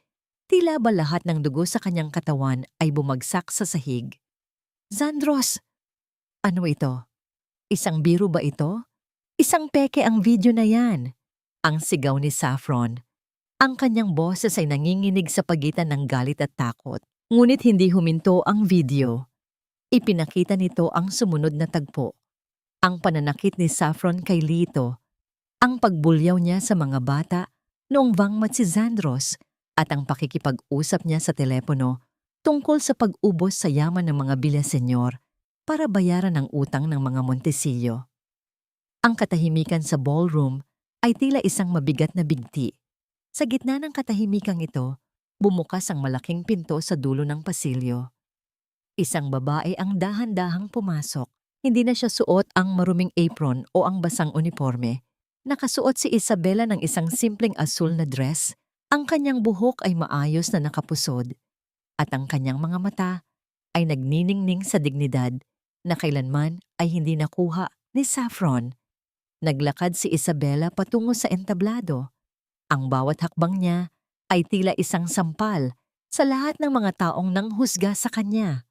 [SPEAKER 1] tila ba lahat ng dugo sa kanyang katawan ay bumagsak sa sahig. Zandros! Ano ito? Isang biro ba ito? Isang peke ang video na yan. Ang sigaw ni Saffron. Ang kanyang boses ay nanginginig sa pagitan ng galit at takot. Ngunit hindi huminto ang video. Ipinakita nito ang sumunod na tagpo, ang pananakit ni Saffron kay Lito, ang pagbulyaw niya sa mga bata noong bangmat si Zandros at ang pakikipag-usap niya sa telepono tungkol sa pag-ubos sa yaman ng mga Villaseñor para bayaran ang utang ng mga Montesillo. Ang katahimikan sa ballroom ay tila isang mabigat na bigti. Sa gitna ng katahimikang ito, bumukas ang malaking pinto sa dulo ng pasilyo. Isang babae ang dahan-dahang pumasok. Hindi na siya suot ang maruming apron o ang basang uniforme. Nakasuot si Isabela ng isang simpleng asul na dress. Ang kanyang buhok ay maayos na nakapusod at ang kanyang mga mata ay nagniningning sa dignidad na kailanman ay hindi nakuha ni Saffron. Naglakad si Isabela patungo sa entablado. Ang bawat hakbang niya ay tila isang sampal sa lahat ng mga taong nanghusga sa kanya.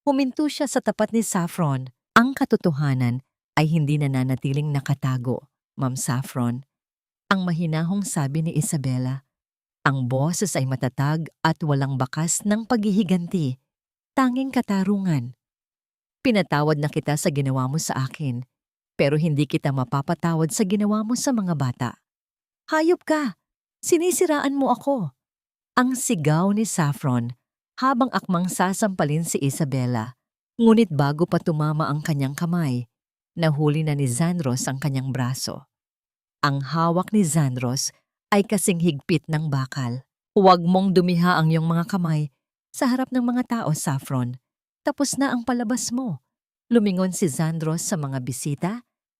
[SPEAKER 1] Huminto siya sa tapat ni Saffron. Ang katotohanan ay hindi nananatiling nakatago, Ma'am Saffron. Ang mahinahong sabi ni Isabela. Ang boses ay matatag at walang bakas ng paghihiganti. Tanging katarungan. Pinatawad na kita sa ginawa mo sa akin, pero hindi kita mapapatawad sa ginawa mo sa mga bata. Hayop ka! Sinisiraan mo ako! Ang sigaw ni Saffron habang akmang sasampalin si Isabela. Ngunit bago pa tumama ang kanyang kamay, nahuli na ni Zandros ang kanyang braso. Ang hawak ni Zandros ay kasing higpit ng bakal. Huwag mong dumiha ang iyong mga kamay sa harap ng mga tao, Saffron. Tapos na ang palabas mo. Lumingon si Zandros sa mga bisita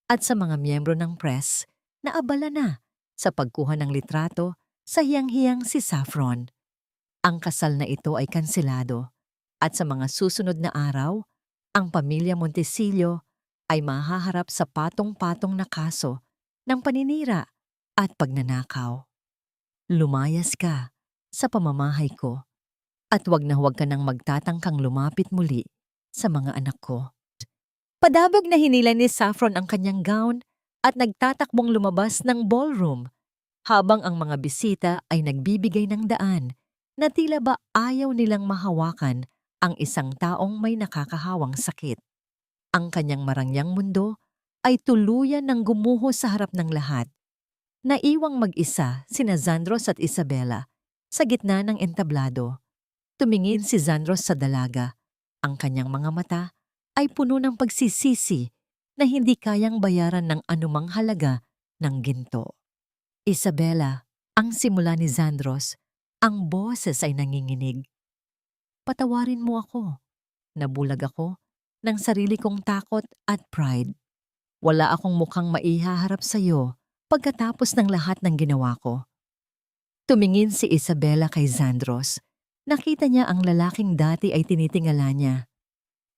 [SPEAKER 1] at sa mga miyembro ng press na abala na sa pagkuha ng litrato sa hiyang-hiyang si Saffron. Ang kasal na ito ay kanselado at sa mga susunod na araw, ang pamilya Montesillo ay mahaharap sa patong-patong na kaso ng paninira at pagnanakaw. Lumayas ka sa pamamahay ko at huwag na huwag ka nang magtatangkang lumapit muli sa mga anak ko. Padabog na hinila ni Saffron ang kanyang gown at nagtatakbong lumabas ng ballroom habang ang mga bisita ay nagbibigay ng daan na tila ba ayaw nilang mahawakan ang isang taong may nakakahawang sakit. Ang kanyang marangyang mundo ay tuluyan ng gumuho sa harap ng lahat. Naiwang mag-isa sina Zandros at Isabela sa gitna ng entablado. Tumingin si Zandros sa dalaga. Ang kanyang mga mata ay puno ng pagsisisi na hindi kayang bayaran ng anumang halaga ng ginto. Isabela, ang simula ni Zandros, ang boses ay nanginginig. Patawarin mo ako. Nabulag ako ng sarili kong takot at pride. Wala akong mukhang maihaharap sa iyo pagkatapos ng lahat ng ginawa ko. Tumingin si Isabela kay Zandros. Nakita niya ang lalaking dati ay tinitingala niya.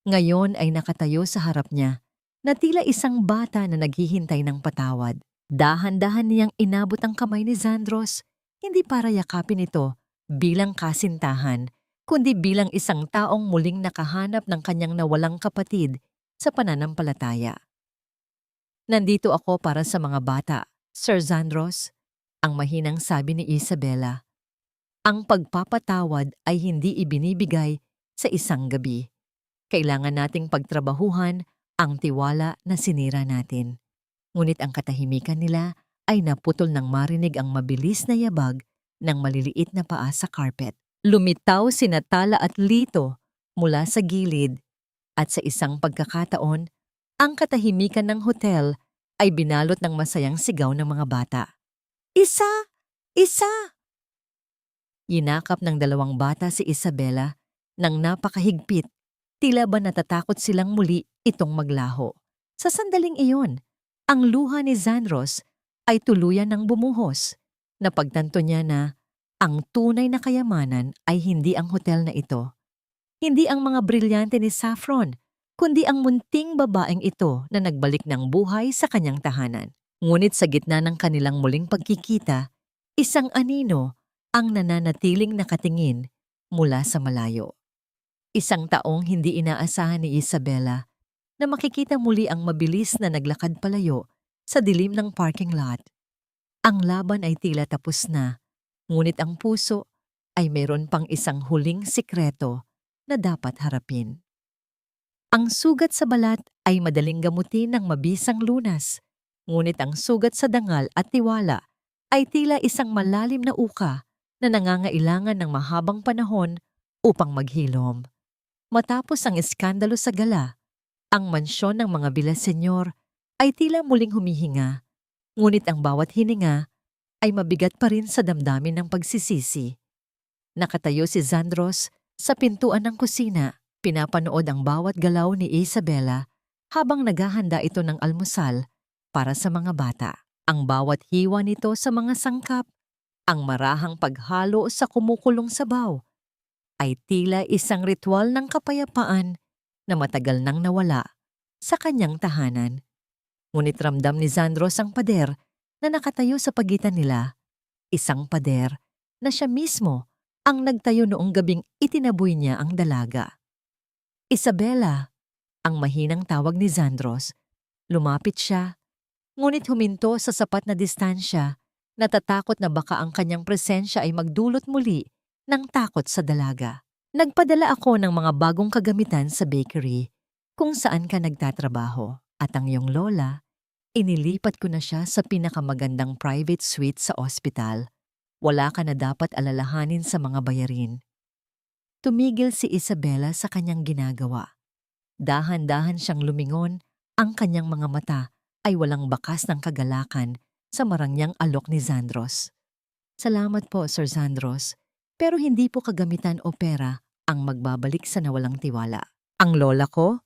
[SPEAKER 1] Ngayon ay nakatayo sa harap niya na tila isang bata na naghihintay ng patawad. Dahan-dahan niyang inabot ang kamay ni Zandros, hindi para yakapin ito bilang kasintahan, kundi bilang isang taong muling nakahanap ng kanyang nawalang kapatid sa pananampalataya. Nandito ako para sa mga bata, Sir Zandros, ang mahinang sabi ni Isabela. Ang pagpapatawad ay hindi ibinibigay sa isang gabi. Kailangan nating pagtrabahuhan ang tiwala na sinira natin. Ngunit ang katahimikan nila ay naputol nang marinig ang mabilis na yabag ng maliliit na paa sa carpet. Lumitaw sina Tala at Lito mula sa gilid at sa isang pagkakataon, ang katahimikan ng hotel ay binalot ng masayang sigaw ng mga bata. Isa! Isa! Yinakap ng dalawang bata si Isabela nang napakahigpit, tila ba natatakot silang muli itong maglaho. Sa sandaling iyon, ang luha ni Zandros ay tuluyan ng bumuhos. Napagtanto niya na ang tunay na kayamanan ay hindi ang hotel na ito. Hindi ang mga brilyante ni Saffron, kundi ang munting babaeng ito na nagbalik ng buhay sa kanyang tahanan. Ngunit sa gitna ng kanilang muling pagkikita, isang anino ang nananatiling nakatingin mula sa malayo. Isang taong hindi inaasahan ni Isabela na makikita muli ang mabilis na naglakad palayo sa dilim ng parking lot. Ang laban ay tila tapos na, ngunit ang puso ay mayroon pang isang huling sikreto na dapat harapin. Ang sugat sa balat ay madaling gamutin ng mabisang lunas, ngunit ang sugat sa dangal at tiwala ay tila isang malalim na uka na nangangailangan ng mahabang panahon upang maghilom. Matapos ang iskandalo sa gala, ang mansyon ng mga Villaseñor ay tila muling humihinga, ngunit ang bawat hininga ay mabigat pa rin sa damdamin ng pagsisisi. Nakatayo si Zandros sa pintuan ng kusina, pinapanood ang bawat galaw ni Isabela habang naghahanda ito ng almusal para sa mga bata. Ang bawat hiwa nito sa mga sangkap, ang marahang paghalo sa kumukulong sabaw, ay tila isang ritual ng kapayapaan na matagal nang nawala sa kanyang tahanan. Ngunit ramdam ni Zandros ang pader na nakatayo sa pagitan nila, isang pader na siya mismo ang nagtayo noong gabing itinaboy niya ang dalaga. Isabela, ang mahinang tawag ni Zandros. Lumapit siya, ngunit huminto sa sapat na distansya, natatakot na baka ang kanyang presensya ay magdulot muli ng takot sa dalaga. Nagpadala ako ng mga bagong kagamitan sa bakery kung saan ka nagtatrabaho, at ang iyong lola, inilipat ko na siya sa pinakamagandang private suite sa ospital. Wala ka na dapat alalahanin sa mga bayarin. Tumigil si Isabela sa kanyang ginagawa. Dahan-dahan siyang lumingon, ang kanyang mga mata ay walang bakas ng kagalakan sa marangyang alok ni Zandros. Salamat po, Sir Zandros, pero hindi po kagamitan o pera ang magbabalik sa nawalang tiwala. Ang lola ko,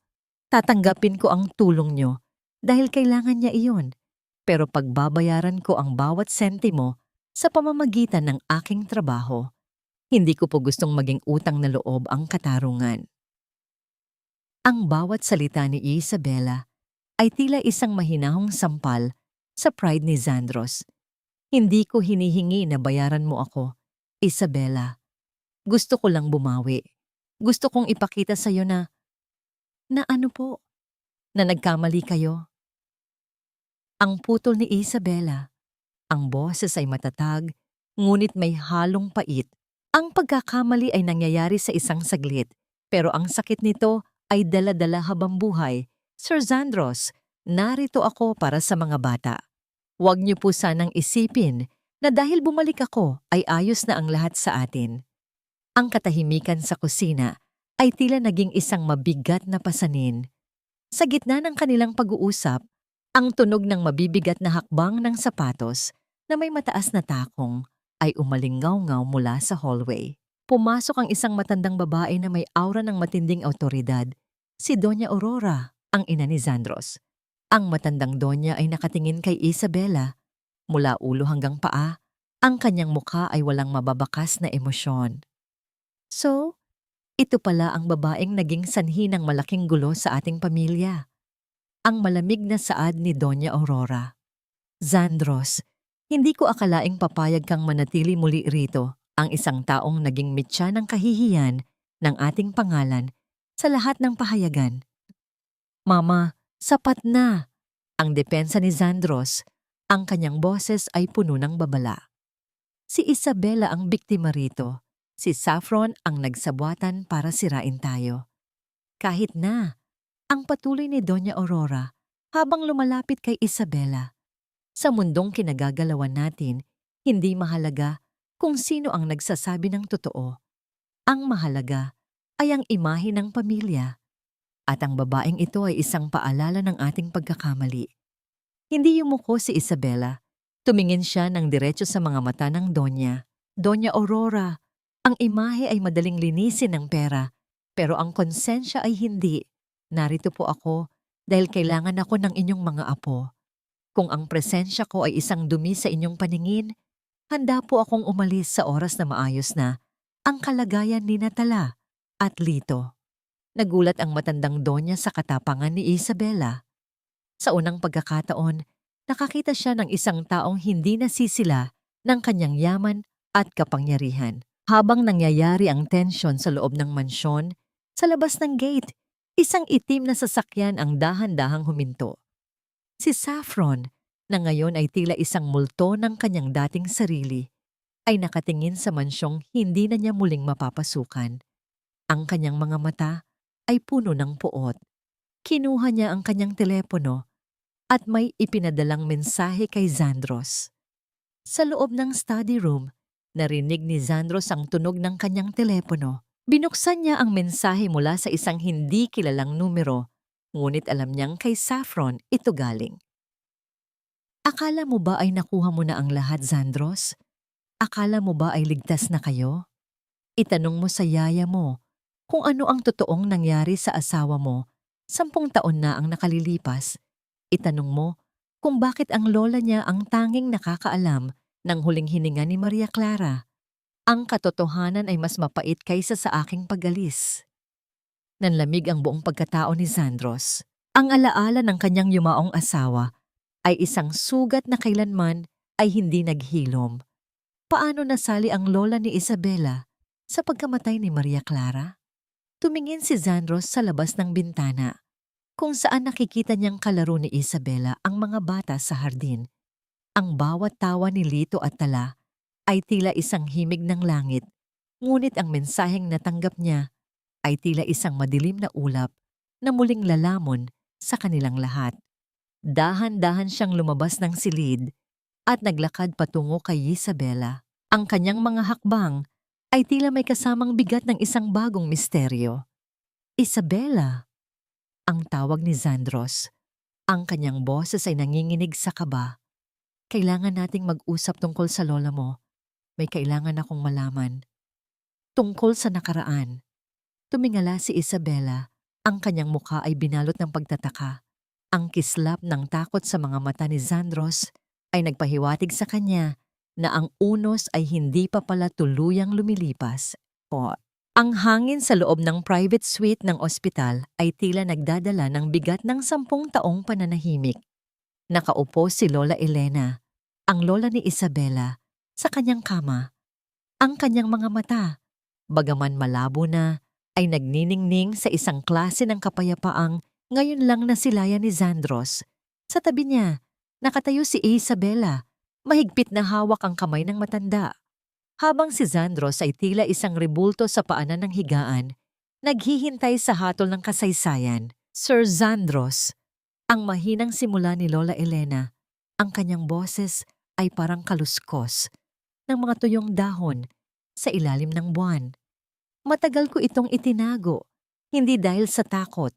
[SPEAKER 1] tatanggapin ko ang tulong niyo dahil kailangan niya iyon, pero pagbabayaran ko ang bawat sentimo sa pamamagitan ng aking trabaho. Hindi ko po gustong maging utang na loob ang katarungan. Ang bawat salita ni Isabela ay tila isang mahinahong sampal sa pride ni Zandros. Hindi ko hinihingi na bayaran mo ako, Isabela. Gusto ko lang bumawi. Gusto kong ipakita sa iyo na ano po, na nagkamali kayo. Ang putol ni Isabela. Ang boses ay matatag, ngunit may halong pait. Ang pagkakamali ay nangyayari sa isang saglit, pero ang sakit nito ay dala-dala habang buhay. Sir Zandros, narito ako para sa mga bata. Huwag niyo po sanang isipin na dahil bumalik ako ay ayos na ang lahat sa atin. Ang katahimikan sa kusina ay tila naging isang mabigat na pasanin. Sa gitna ng kanilang pag-uusap, ang tunog ng mabibigat na hakbang ng sapatos na may mataas na takong ay umalingaw-ngaw mula sa hallway. Pumasok ang isang matandang babae na may aura ng matinding awtoridad, si Doña Aurora, ang ina ni Zandros. Ang matandang Donya ay nakatingin kay Isabela. Mula ulo hanggang paa, ang kanyang mukha ay walang mababakas na emosyon. So, ito pala ang babaeng naging sanhi ng malaking gulo sa ating pamilya. Ang malamig na saad ni Doña Aurora. Zandros, hindi ko akalaing papayag kang manatili muli rito, ang isang taong naging mitya ng kahihiyan ng ating pangalan sa lahat ng pahayagan. Mama, sapat na! Ang depensa ni Zandros, ang kanyang boses ay puno ng babala. Si Isabela ang biktima rito, si Saffron ang nagsabwatan para sirain tayo. Kahit na, ang patuloy ni Doña Aurora habang lumalapit kay Isabela. Sa mundong kinagagalawan natin, hindi mahalaga kung sino ang nagsasabi ng totoo. Ang mahalaga ay ang imahe ng pamilya. At ang babaeng ito ay isang paalala ng ating pagkakamali. Hindi yumuko si Isabela. Tumingin siya ng diretso sa mga mata ng Donya. Doña Aurora, ang imahe ay madaling linisin ng pera, pero ang konsensya ay hindi. Narito po ako dahil kailangan ako ng inyong mga apo. Kung ang presensya ko ay isang dumi sa inyong paningin, handa po akong umalis sa oras na maayos na ang kalagayan ni Natala at Lito. Nagulat ang matandang Donya sa katapangan ni Isabela. Sa unang pagkakataon, nakakita siya ng isang taong hindi nasisila ng kanyang yaman at kapangyarihan. Habang nangyayari ang tensyon sa loob ng mansyon, sa labas ng gate, isang itim na sasakyan ang dahan-dahang huminto. Si Saffron, na ngayon ay tila isang multo ng kanyang dating sarili, ay nakatingin sa mansyong hindi na niya muling mapapasukan. Ang kanyang mga mata ay puno ng puot. Kinuha niya ang kanyang telepono at may ipinadalang mensahe kay Zandros. Sa loob ng study room, narinig ni Zandros ang tunog ng kanyang telepono. Binuksan niya ang mensahe mula sa isang hindi kilalang numero, ngunit alam niyang kay Saffron ito galing. Akala mo ba ay nakuha mo na ang lahat, Zandros? Akala mo ba ay ligtas na kayo? Itanong mo sa yaya mo kung ano ang totoong nangyari sa asawa mo. 10 taon na ang nakalilipas. Itanong mo kung bakit ang lola niya ang tanging nakakaalam ng huling hininga ni Maria Clara. Ang katotohanan ay mas mapait kaysa sa aking pag-alis. Nanlamig ang buong pagkatao ni Zandros. Ang alaala ng kanyang yumaong asawa ay isang sugat na kailanman ay hindi naghilom. Paano nasali ang lola ni Isabela sa pagkamatay ni Maria Clara? Tumingin si Zandros sa labas ng bintana, kung saan nakikita niyang kalaro ni Isabela ang mga bata sa hardin. Ang bawat tawa ni Lito at Tala ay tila isang himig ng langit, ngunit ang mensaheng natanggap niya ay tila isang madilim na ulap na muling lalamon sa kanilang lahat. Dahan-dahan siyang lumabas ng silid at naglakad patungo kay Isabela. Ang kanyang mga hakbang ay tila may kasamang bigat ng isang bagong misteryo. Isabela, ang tawag ni Zandros. Ang kanyang boses ay nanginginig sa kaba. Kailangan nating mag-usap tungkol sa lola mo. May kailangan akong malaman. Tungkol sa nakaraan. Tumingala si Isabela. Ang kanyang mukha ay binalot ng pagtataka. Ang kislap ng takot sa mga mata ni Zandros ay nagpahiwatig sa kanya na ang unos ay hindi pa pala tuluyang lumilipas. Ang hangin sa loob ng private suite ng ospital ay tila nagdadala ng bigat ng 10 taong pananahimik. Nakaupo si Lola Elena, ang lola ni Isabela, sa kanyang kama. Ang kanyang mga mata, bagaman malabo na, ay nagniningning sa isang klase ng kapayapaang ngayon lang nasilayan ni Zandros. Sa tabi niya, nakatayo si Isabela, mahigpit na hawak ang kamay ng matanda. Habang si Zandros ay tila isang rebulto sa paanan ng higaan, naghihintay sa hatol ng kasaysayan. Sir Zandros, ang mahinang simula ni Lola Elena, ang kanyang boses ay parang kaluskos ng mga tuyong dahon sa ilalim ng buwan. Matagal ko itong itinago, hindi dahil sa takot,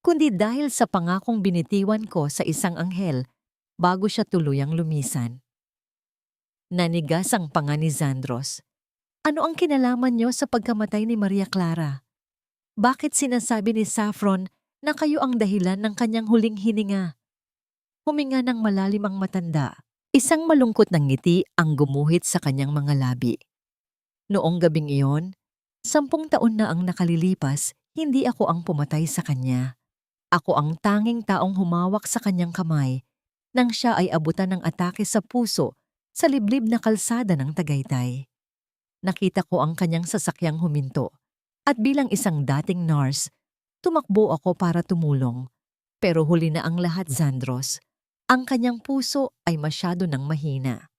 [SPEAKER 1] kundi dahil sa pangakong binitiwan ko sa isang anghel bago siya tuluyang lumisan. Nanigas ang panga ni Zandros. Ano ang kinalaman niyo sa pagkamatay ni Maria Clara? Bakit sinasabi ni Saffron na kayo ang dahilan ng kanyang huling hininga? Huminga ng malalim ang matanda. Isang malungkot na ngiti ang gumuhit sa kanyang mga labi. Noong gabing iyon, 10 taon na ang nakalilipas, hindi ako ang pumatay sa kanya. Ako ang tanging taong humawak sa kanyang kamay nang siya ay abutan ng atake sa puso sa liblib na kalsada ng Tagaytay. Nakita ko ang kanyang sasakyang huminto at bilang isang dating nurse, tumakbo ako para tumulong. Pero huli na ang lahat, Zandros. Ang kanyang puso ay masyado nang mahina.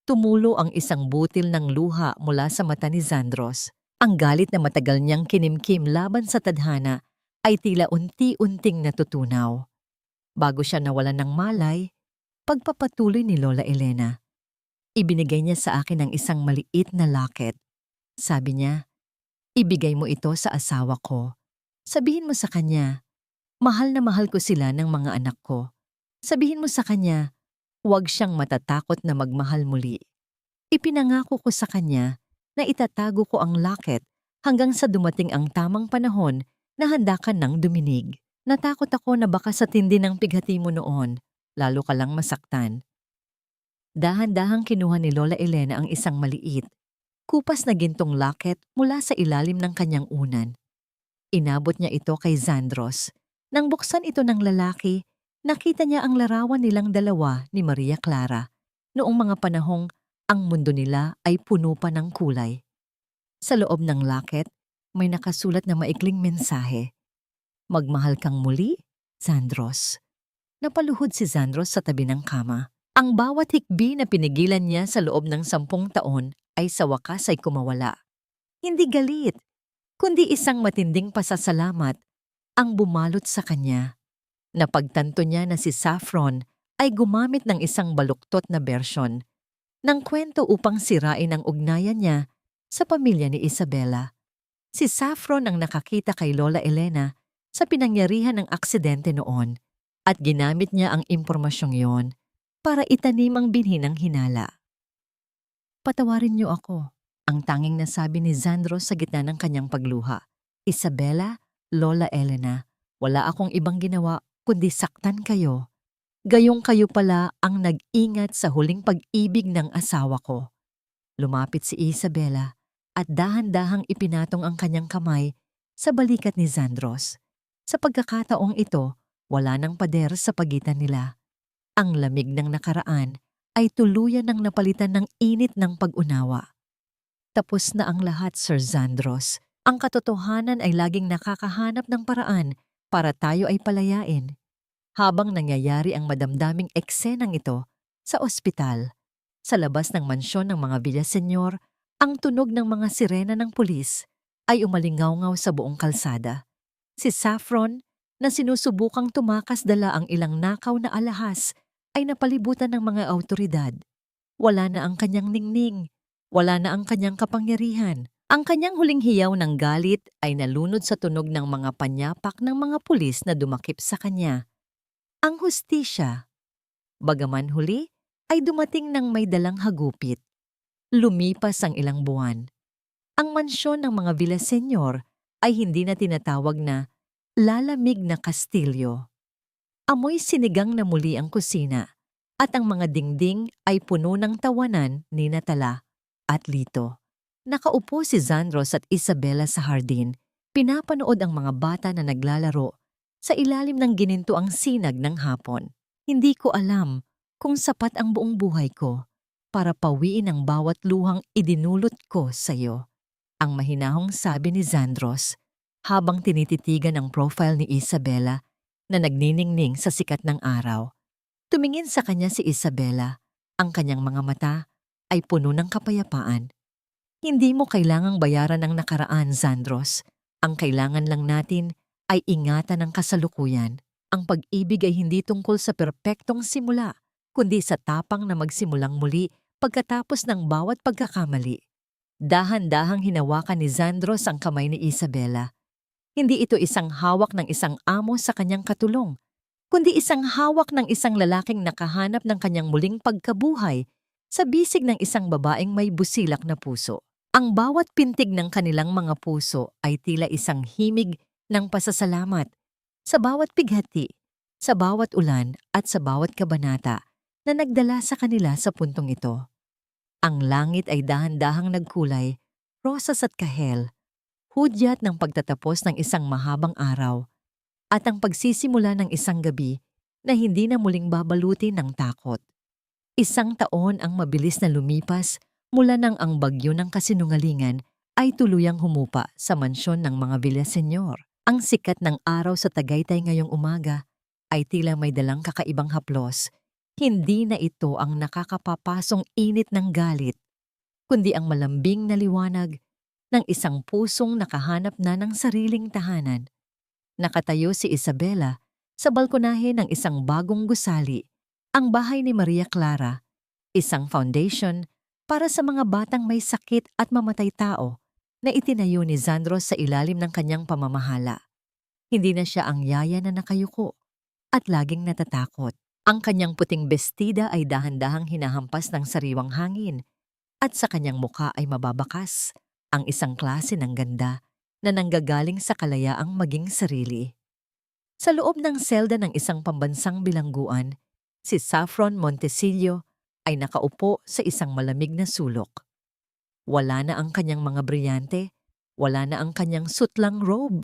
[SPEAKER 1] Tumulo ang isang butil ng luha mula sa mata ni Zandros. Ang galit na matagal niyang kinimkim laban sa tadhana ay tila unti-unting natutunaw. Bago siya nawalan ng malay, pagpapatuloy ni Lola Elena. Ibinigay niya sa akin ang isang maliit na locket. Sabi niya, ibigay mo ito sa asawa ko. Sabihin mo sa kanya, mahal na mahal ko sila ng mga anak ko. Sabihin mo sa kanya, huwag siyang matatakot na magmahal muli. Ipinangako ko sa kanya na itatago ko ang locket hanggang sa dumating ang tamang panahon na handa ka nang duminig. Natakot ako na baka sa tindi ng pighati mo noon, lalo ka lang masaktan. Dahan-dahang kinuha ni Lola Elena ang isang maliit, kupas na gintong locket mula sa ilalim ng kanyang unan. Inabot niya ito kay Zandros. Nang buksan ito ng lalaki, nakita niya ang larawan nilang dalawa ni Maria Clara noong mga panahong ang mundo nila ay puno pa ng kulay. Sa loob ng locket, may nakasulat na maikling mensahe. Magmahal kang muli, Zandros. Napaluhod si Zandros sa tabi ng kama. Ang bawat hikbi na pinigilan niya sa loob ng 10 taon ay sa wakas ay kumawala. Hindi galit, kundi isang matinding pasasalamat ang bumalot sa kanya. Napagtanto niya na si Saffron ay gumamit ng isang baluktot na bersyon ng kwento upang sirain ang ugnayan niya sa pamilya ni Isabela. Si Saffron ang nakakita kay Lola Elena sa pinangyarihan ng aksidente noon at ginamit niya ang impormasyong yon para itanim ang binhi ng hinala. "Patawarin niyo ako," ang tanging nasabi ni Zandros sa gitna ng kanyang pagluha. "Isabela, Lola Elena, wala akong ibang ginawa kundi saktan kayo. Gayong kayo pala ang nag-ingat sa huling pag-ibig ng asawa ko." Lumapit si Isabela at dahan-dahang ipinatong ang kanyang kamay sa balikat ni Zandros. Sa pagkakataong ito, wala nang pader sa pagitan nila. Ang lamig ng nakaraan ay tuluyan ng napalitan ng init ng pag-unawa. "Tapos na ang lahat, Sir Zandros. Ang katotohanan ay laging nakakahanap ng paraan para tayo ay palayain." Habang nangyayari ang madamdaming eksenang ito sa ospital, sa labas ng mansyon ng mga Villaseñor, ang tunog ng mga sirena ng pulis ay umalingaw-ngaw sa buong kalsada. Si Saffron, na sinusubukang tumakas dala ang ilang nakaw na alahas, ay napalibutan ng mga awtoridad. Wala na ang kanyang ningning, wala na ang kanyang kapangyarihan. Ang kanyang huling hiyaw ng galit ay nalunod sa tunog ng mga panyapak ng mga pulis na dumakip sa kanya. Ang hustisya, bagaman huli, ay dumating ng may dalang hagupit. Lumipas ang ilang buwan. Ang mansyon ng mga Villaseñor ay hindi na tinatawag na lalamig na kastilyo. Amoy sinigang na muli ang kusina at ang mga dingding ay puno ng tawanan ni Natala at Lito. Nakaupo si Zandros at Isabela sa hardin, pinapanood ang mga bata na naglalaro sa ilalim ng ginintuang sinag ng hapon. "Hindi ko alam kung sapat ang buong buhay ko para pawiin ang bawat luhang idinulot ko sa iyo," ang mahinahong sabi ni Zandros habang tinititigan ang profile ni Isabela na nagniningning sa sikat ng araw. Tumingin sa kanya si Isabela. Ang kanyang mga mata ay puno ng kapayapaan. "Hindi mo kailangang bayaran ng nakaraan, Zandros. Ang kailangan lang natin ay ingatan ang kasalukuyan. Ang pag-ibig ay hindi tungkol sa perpektong simula, kundi sa tapang na magsimulang muli pagkatapos ng bawat pagkakamali." Dahan-dahang hinawakan ni Zandros ang kamay ni Isabela. Hindi ito isang hawak ng isang amo sa kanyang katulong, kundi isang hawak ng isang lalaking nakahanap ng kanyang muling pagkabuhay sa bisig ng isang babaeng may busilak na puso. Ang bawat pintig ng kanilang mga puso ay tila isang himig ng pasasalamat sa bawat pighati, sa bawat ulan at sa bawat kabanata na nagdala sa kanila sa puntong ito. Ang langit ay dahan-dahang nagkulay, rosas at kahel, hudyat ng pagtatapos ng isang mahabang araw at ang pagsisimula ng isang gabi na hindi na muling babalutin ng takot. Isang taon ang mabilis na lumipas mula nang ang bagyo ng kasinungalingan ay tuluyang humupa sa mansyon ng mga Villaseñor. Ang sikat ng araw sa Tagaytay ngayong umaga ay tila may dalang kakaibang haplos. Hindi na ito ang nakakapapasong init ng galit, kundi ang malambing na liwanag ng isang pusong nakahanap na ng sariling tahanan. Nakatayo si Isabela sa balkonahe ng isang bagong gusali, ang bahay ni Maria Clara, isang foundation para sa mga batang may sakit at mamatay tao na itinayo ni Zandros sa ilalim ng kanyang pamamahala. Hindi na siya ang yaya na nakayuko at laging natatakot. Ang kanyang puting bestida ay dahan-dahang hinahampas ng sariwang hangin at sa kanyang muka ay mababakas ang isang klase ng ganda na nanggagaling sa kalayaang maging sarili. Sa loob ng selda ng isang pambansang bilangguan, si Saffron Montesillo ay nakaupo sa isang malamig na sulok. Wala na ang kanyang mga brilyante, wala na ang kanyang sutlang robe.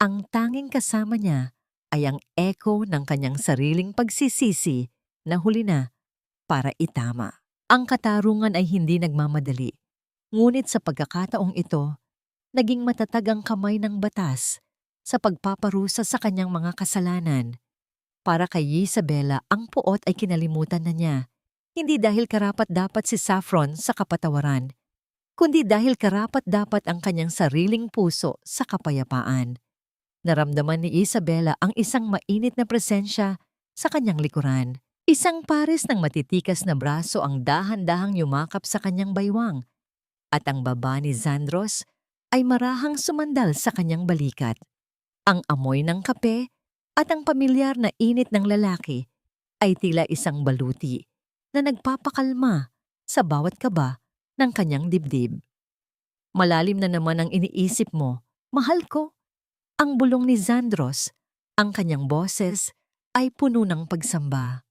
[SPEAKER 1] Ang tanging kasama niya ay ang echo ng kanyang sariling pagsisisi na huli na para itama. Ang katarungan ay hindi nagmamadali, ngunit sa pagkakataong ito, naging matatag ang kamay ng batas sa pagpaparusa sa kanyang mga kasalanan. Para kay Isabela, ang puot ay kinalimutan na niya, hindi dahil karapat-dapat si Saffron sa kapatawaran, kundi dahil karapat-dapat ang kanyang sariling puso sa kapayapaan. Naramdaman ni Isabela ang isang mainit na presensya sa kanyang likuran. Isang pares ng matitikas na braso ang dahan-dahang yumakap sa kanyang baywang at ang baba ni Zandros ay marahang sumandal sa kanyang balikat. Ang amoy ng kape at ang pamilyar na init ng lalaki ay tila isang baluti na nagpapakalma sa bawat kaba ng kanyang dibdib. Malalim na naman ang iniisip mo, mahal ko. Ang bulong ni Zandros, ang kanyang boses ay puno ng pagsamba.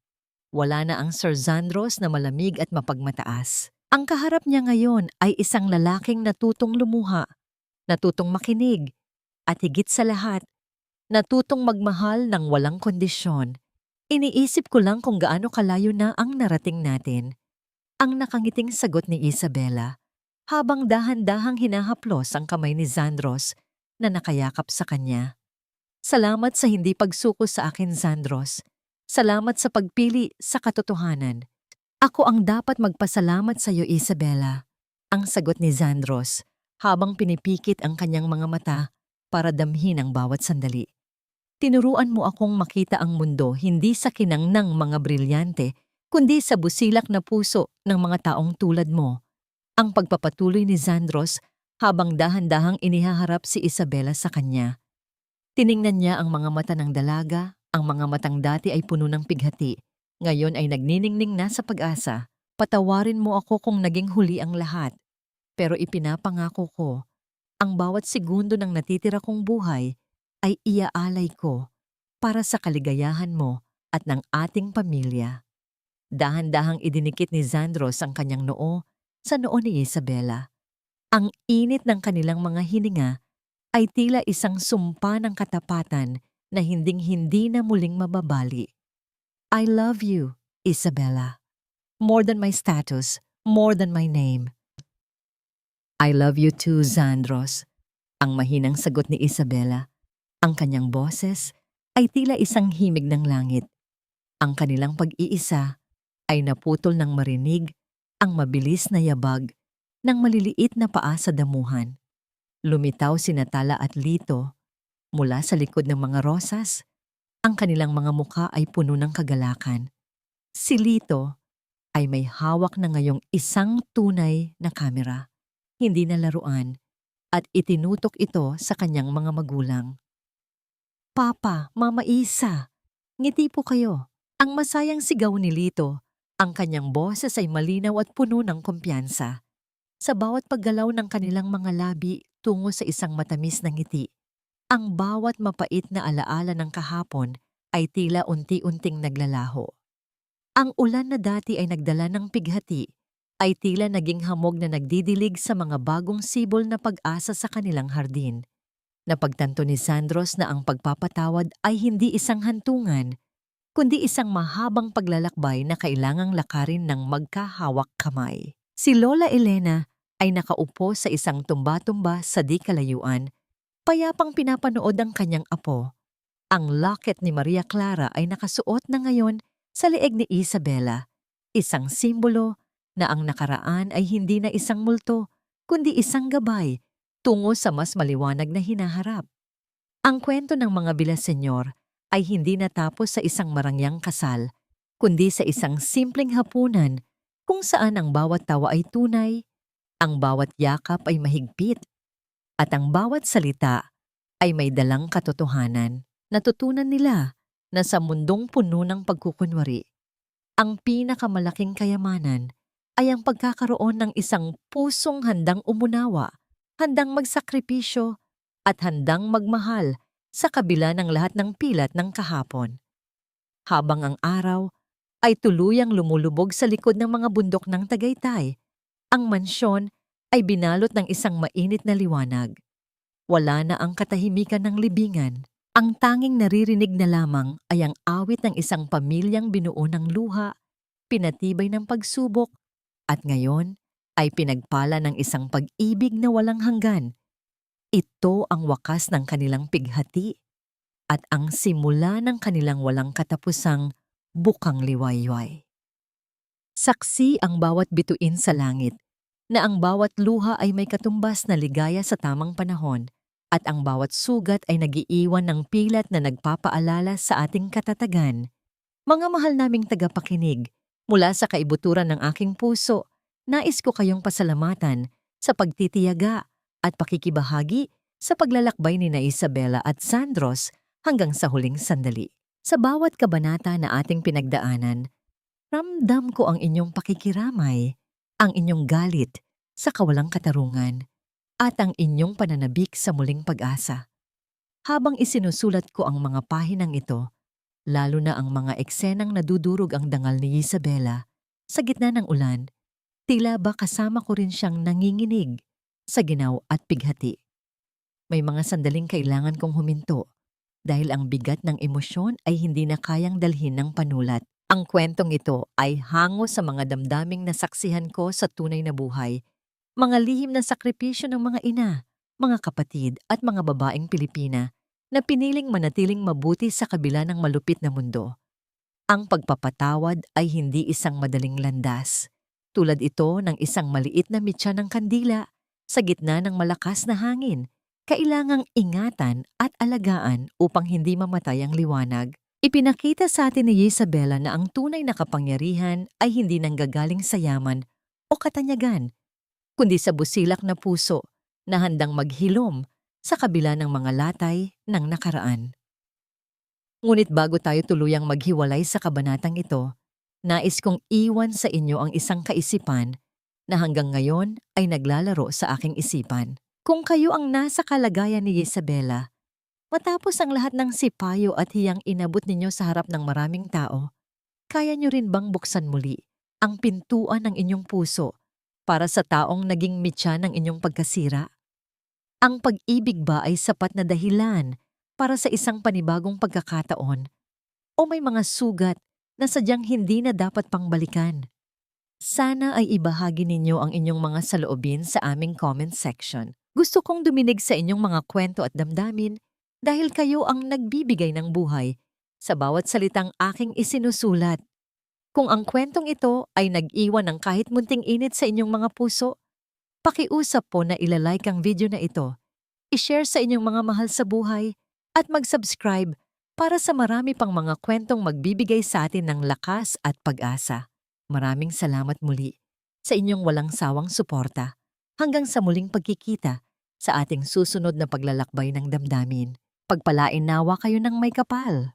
[SPEAKER 1] Wala na ang Sir Zandros na malamig at mapagmataas. Ang kaharap niya ngayon ay isang lalaking natutong lumuha, natutong makinig, at higit sa lahat, natutong magmahal ng walang kondisyon. Iniisip ko lang kung gaano kalayo na ang narating natin. Ang nakangiting sagot ni Isabela, habang dahan-dahang hinahaplos ang kamay ni Zandros na nakayakap sa kanya. Salamat sa hindi pagsuko sa akin, Zandros. Salamat sa pagpili sa katotohanan. Ako ang dapat magpasalamat sa iyo, Isabela. Ang sagot ni Zandros habang pinipikit ang kanyang mga mata para damhin ang bawat sandali. Tinuruan mo akong makita ang mundo hindi sa kinang ng mga brilyante, kundi sa busilak na puso ng mga taong tulad mo. Ang pagpapatuloy ni Zandros habang dahan-dahang inihaharap si Isabela sa kanya. Tiningnan niya ang mga mata ng dalaga, ang mga matang dati ay puno ng pighati. Ngayon ay nagniningning na sa pag-asa. Patawarin mo ako kung naging huli ang lahat. Pero ipinapangako ko, ang bawat segundo ng natitira kong buhay ay iaalay ko para sa kaligayahan mo at ng ating pamilya. Dahan-dahang idinikit ni Zandros ang kanyang noo sa noo ni Isabela. Ang init ng kanilang mga hininga ay tila isang sumpa ng katapatan na hinding-hindi na muling mababali. I love you, Isabela. More than my status, more than my name. I love you too, Zandros. Ang mahinang sagot ni Isabela. Ang kanyang boses ay tila isang himig ng langit. Ang kanilang pag-iisa ay naputol ng marinig ang mabilis na yabag ng maliliit na paa sa damuhan. Lumitaw si Natala at Lito mula sa likod ng mga rosas. Ang kanilang mga mukha ay puno ng kagalakan. Si Lito ay may hawak na ngayong isang tunay na kamera, hindi na laruan, at itinutok ito sa kanyang mga magulang. Papa, Mama Isa, ngiti po kayo. Ang masayang sigaw ni Lito, ang kanyang boses ay malinaw at puno ng kumpiyansa. Sa bawat paggalaw ng kanilang mga labi tungo sa isang matamis na ngiti, ang bawat mapait na alaala ng kahapon ay tila unti-unting naglalaho. Ang ulan na dati ay nagdala ng pighati ay tila naging hamog na nagdidilig sa mga bagong sibol na pag-asa sa kanilang hardin. Napagtanto ni Zandros na ang pagpapatawad ay hindi isang hantungan, kundi isang mahabang paglalakbay na kailangang lakarin ng magkahawak kamay. Si Lola Elena ay nakaupo sa isang tumba-tumba sa di kalayuan, payapang pinapanood ang kanyang apo. Ang locket ni Maria Clara ay nakasuot na ngayon sa leeg ni Isabela, isang simbolo na ang nakaraan ay hindi na isang multo, kundi isang gabay tungo sa mas maliwanag na hinaharap. Ang kwento ng mga Villaseñor ay hindi natapos sa isang marangyang kasal, kundi sa isang simpleng hapunan kung saan ang bawat tawa ay tunay, ang bawat yakap ay mahigpit, at ang bawat salita ay may dalang katotohanan. Natutunan nila na sa mundong puno ng pagkukunwari, ang pinakamalaking kayamanan ay ang pagkakaroon ng isang pusong handang umunawa, handang magsakripisyo, at handang magmahal sa kabila ng lahat ng pilat ng kahapon. Habang ang araw ay tuluyang lumulubog sa likod ng mga bundok ng Tagaytay, ang mansyon ay binalot ng isang mainit na liwanag. Wala na ang katahimikan ng libingan. Ang tanging naririnig na lamang ay ang awit ng isang pamilyang binuo ng luha, pinatibay ng pagsubok, at ngayon ay pinagpala ng isang pag-ibig na walang hanggan. Ito ang wakas ng kanilang pighati at ang simula ng kanilang walang katapusang bukang liwayway. Saksi ang bawat bituin sa langit, na ang bawat luha ay may katumbas na ligaya sa tamang panahon, At ang bawat sugat ay nagiiwan ng pilat na nagpapaalala sa ating katatagan. Mga mahal naming tagapakinig, mula sa kaibuturan ng aking puso, nais ko kayong pasalamatan sa pagtitiyaga at pakikibahagi sa paglalakbay ni na Isabela at Sandros hanggang sa huling sandali. Sa bawat kabanata na ating pinagdaanan, ramdam ko ang inyong pakikiramay, ang inyong galit sa kawalang katarungan, at ang inyong pananabik sa muling pag-asa. Habang isinusulat ko ang mga pahinang ito, lalo na ang mga eksenang nadudurog ang dangal ni Isabela sa gitna ng ulan, tila ba kasama ko rin siyang nanginginig sa ginaw at pighati. May mga sandaling kailangan kong huminto dahil ang bigat ng emosyon ay hindi na kayang dalhin ng panulat. Ang kwentong ito ay hango sa mga damdaming nasaksihan ko sa tunay na buhay, mga lihim na sakripisyo ng mga ina, mga kapatid at mga babaeng Pilipina na piniling manatiling mabuti sa kabila ng malupit na mundo. Ang pagpapatawad ay hindi isang madaling landas. Tulad ito ng isang maliit na mitya ng kandila sa gitna ng malakas na hangin. Kailangang ingatan at alagaan upang hindi mamatay ang liwanag. Ipinakita sa atin ni Isabela na ang tunay na kapangyarihan ay hindi nanggagaling sa yaman o katanyagan, kundi sa busilak na puso na handang maghilom sa kabila ng mga latay ng nakaraan. Ngunit bago tayo tuluyang maghiwalay sa kabanatang ito, nais kong iwan sa inyo ang isang kaisipan na hanggang ngayon ay naglalaro sa aking isipan. Kung kayo ang nasa kalagayan ni Isabela, matapos ang lahat ng sipayo at hiyang inabot ninyo sa harap ng maraming tao, kaya nyo rin bang buksan muli ang pintuan ng inyong puso para sa taong naging mitya ng inyong pagkasira? Ang pag-ibig ba ay sapat na dahilan para sa isang panibagong pagkakataon? O may mga sugat na sadyang hindi na dapat pang balikan? Sana ay ibahagi ninyo ang inyong mga saloobin sa aming comment section. Gusto kong duminig sa inyong mga kwento at damdamin dahil kayo ang nagbibigay ng buhay sa bawat salitang aking isinusulat. Kung ang kwentong ito ay nag-iwan ng kahit munting init sa inyong mga puso, pakiusap po na ilalike ang video na ito, i-share sa inyong mga mahal sa buhay, at mag-subscribe para sa marami pang mga kwentong magbibigay sa atin ng lakas at pag-asa. Maraming salamat muli sa inyong walang sawang suporta. Hanggang sa muling pagkikita sa ating susunod na paglalakbay ng damdamin. Pagpalain nawa kayo ng may kapal.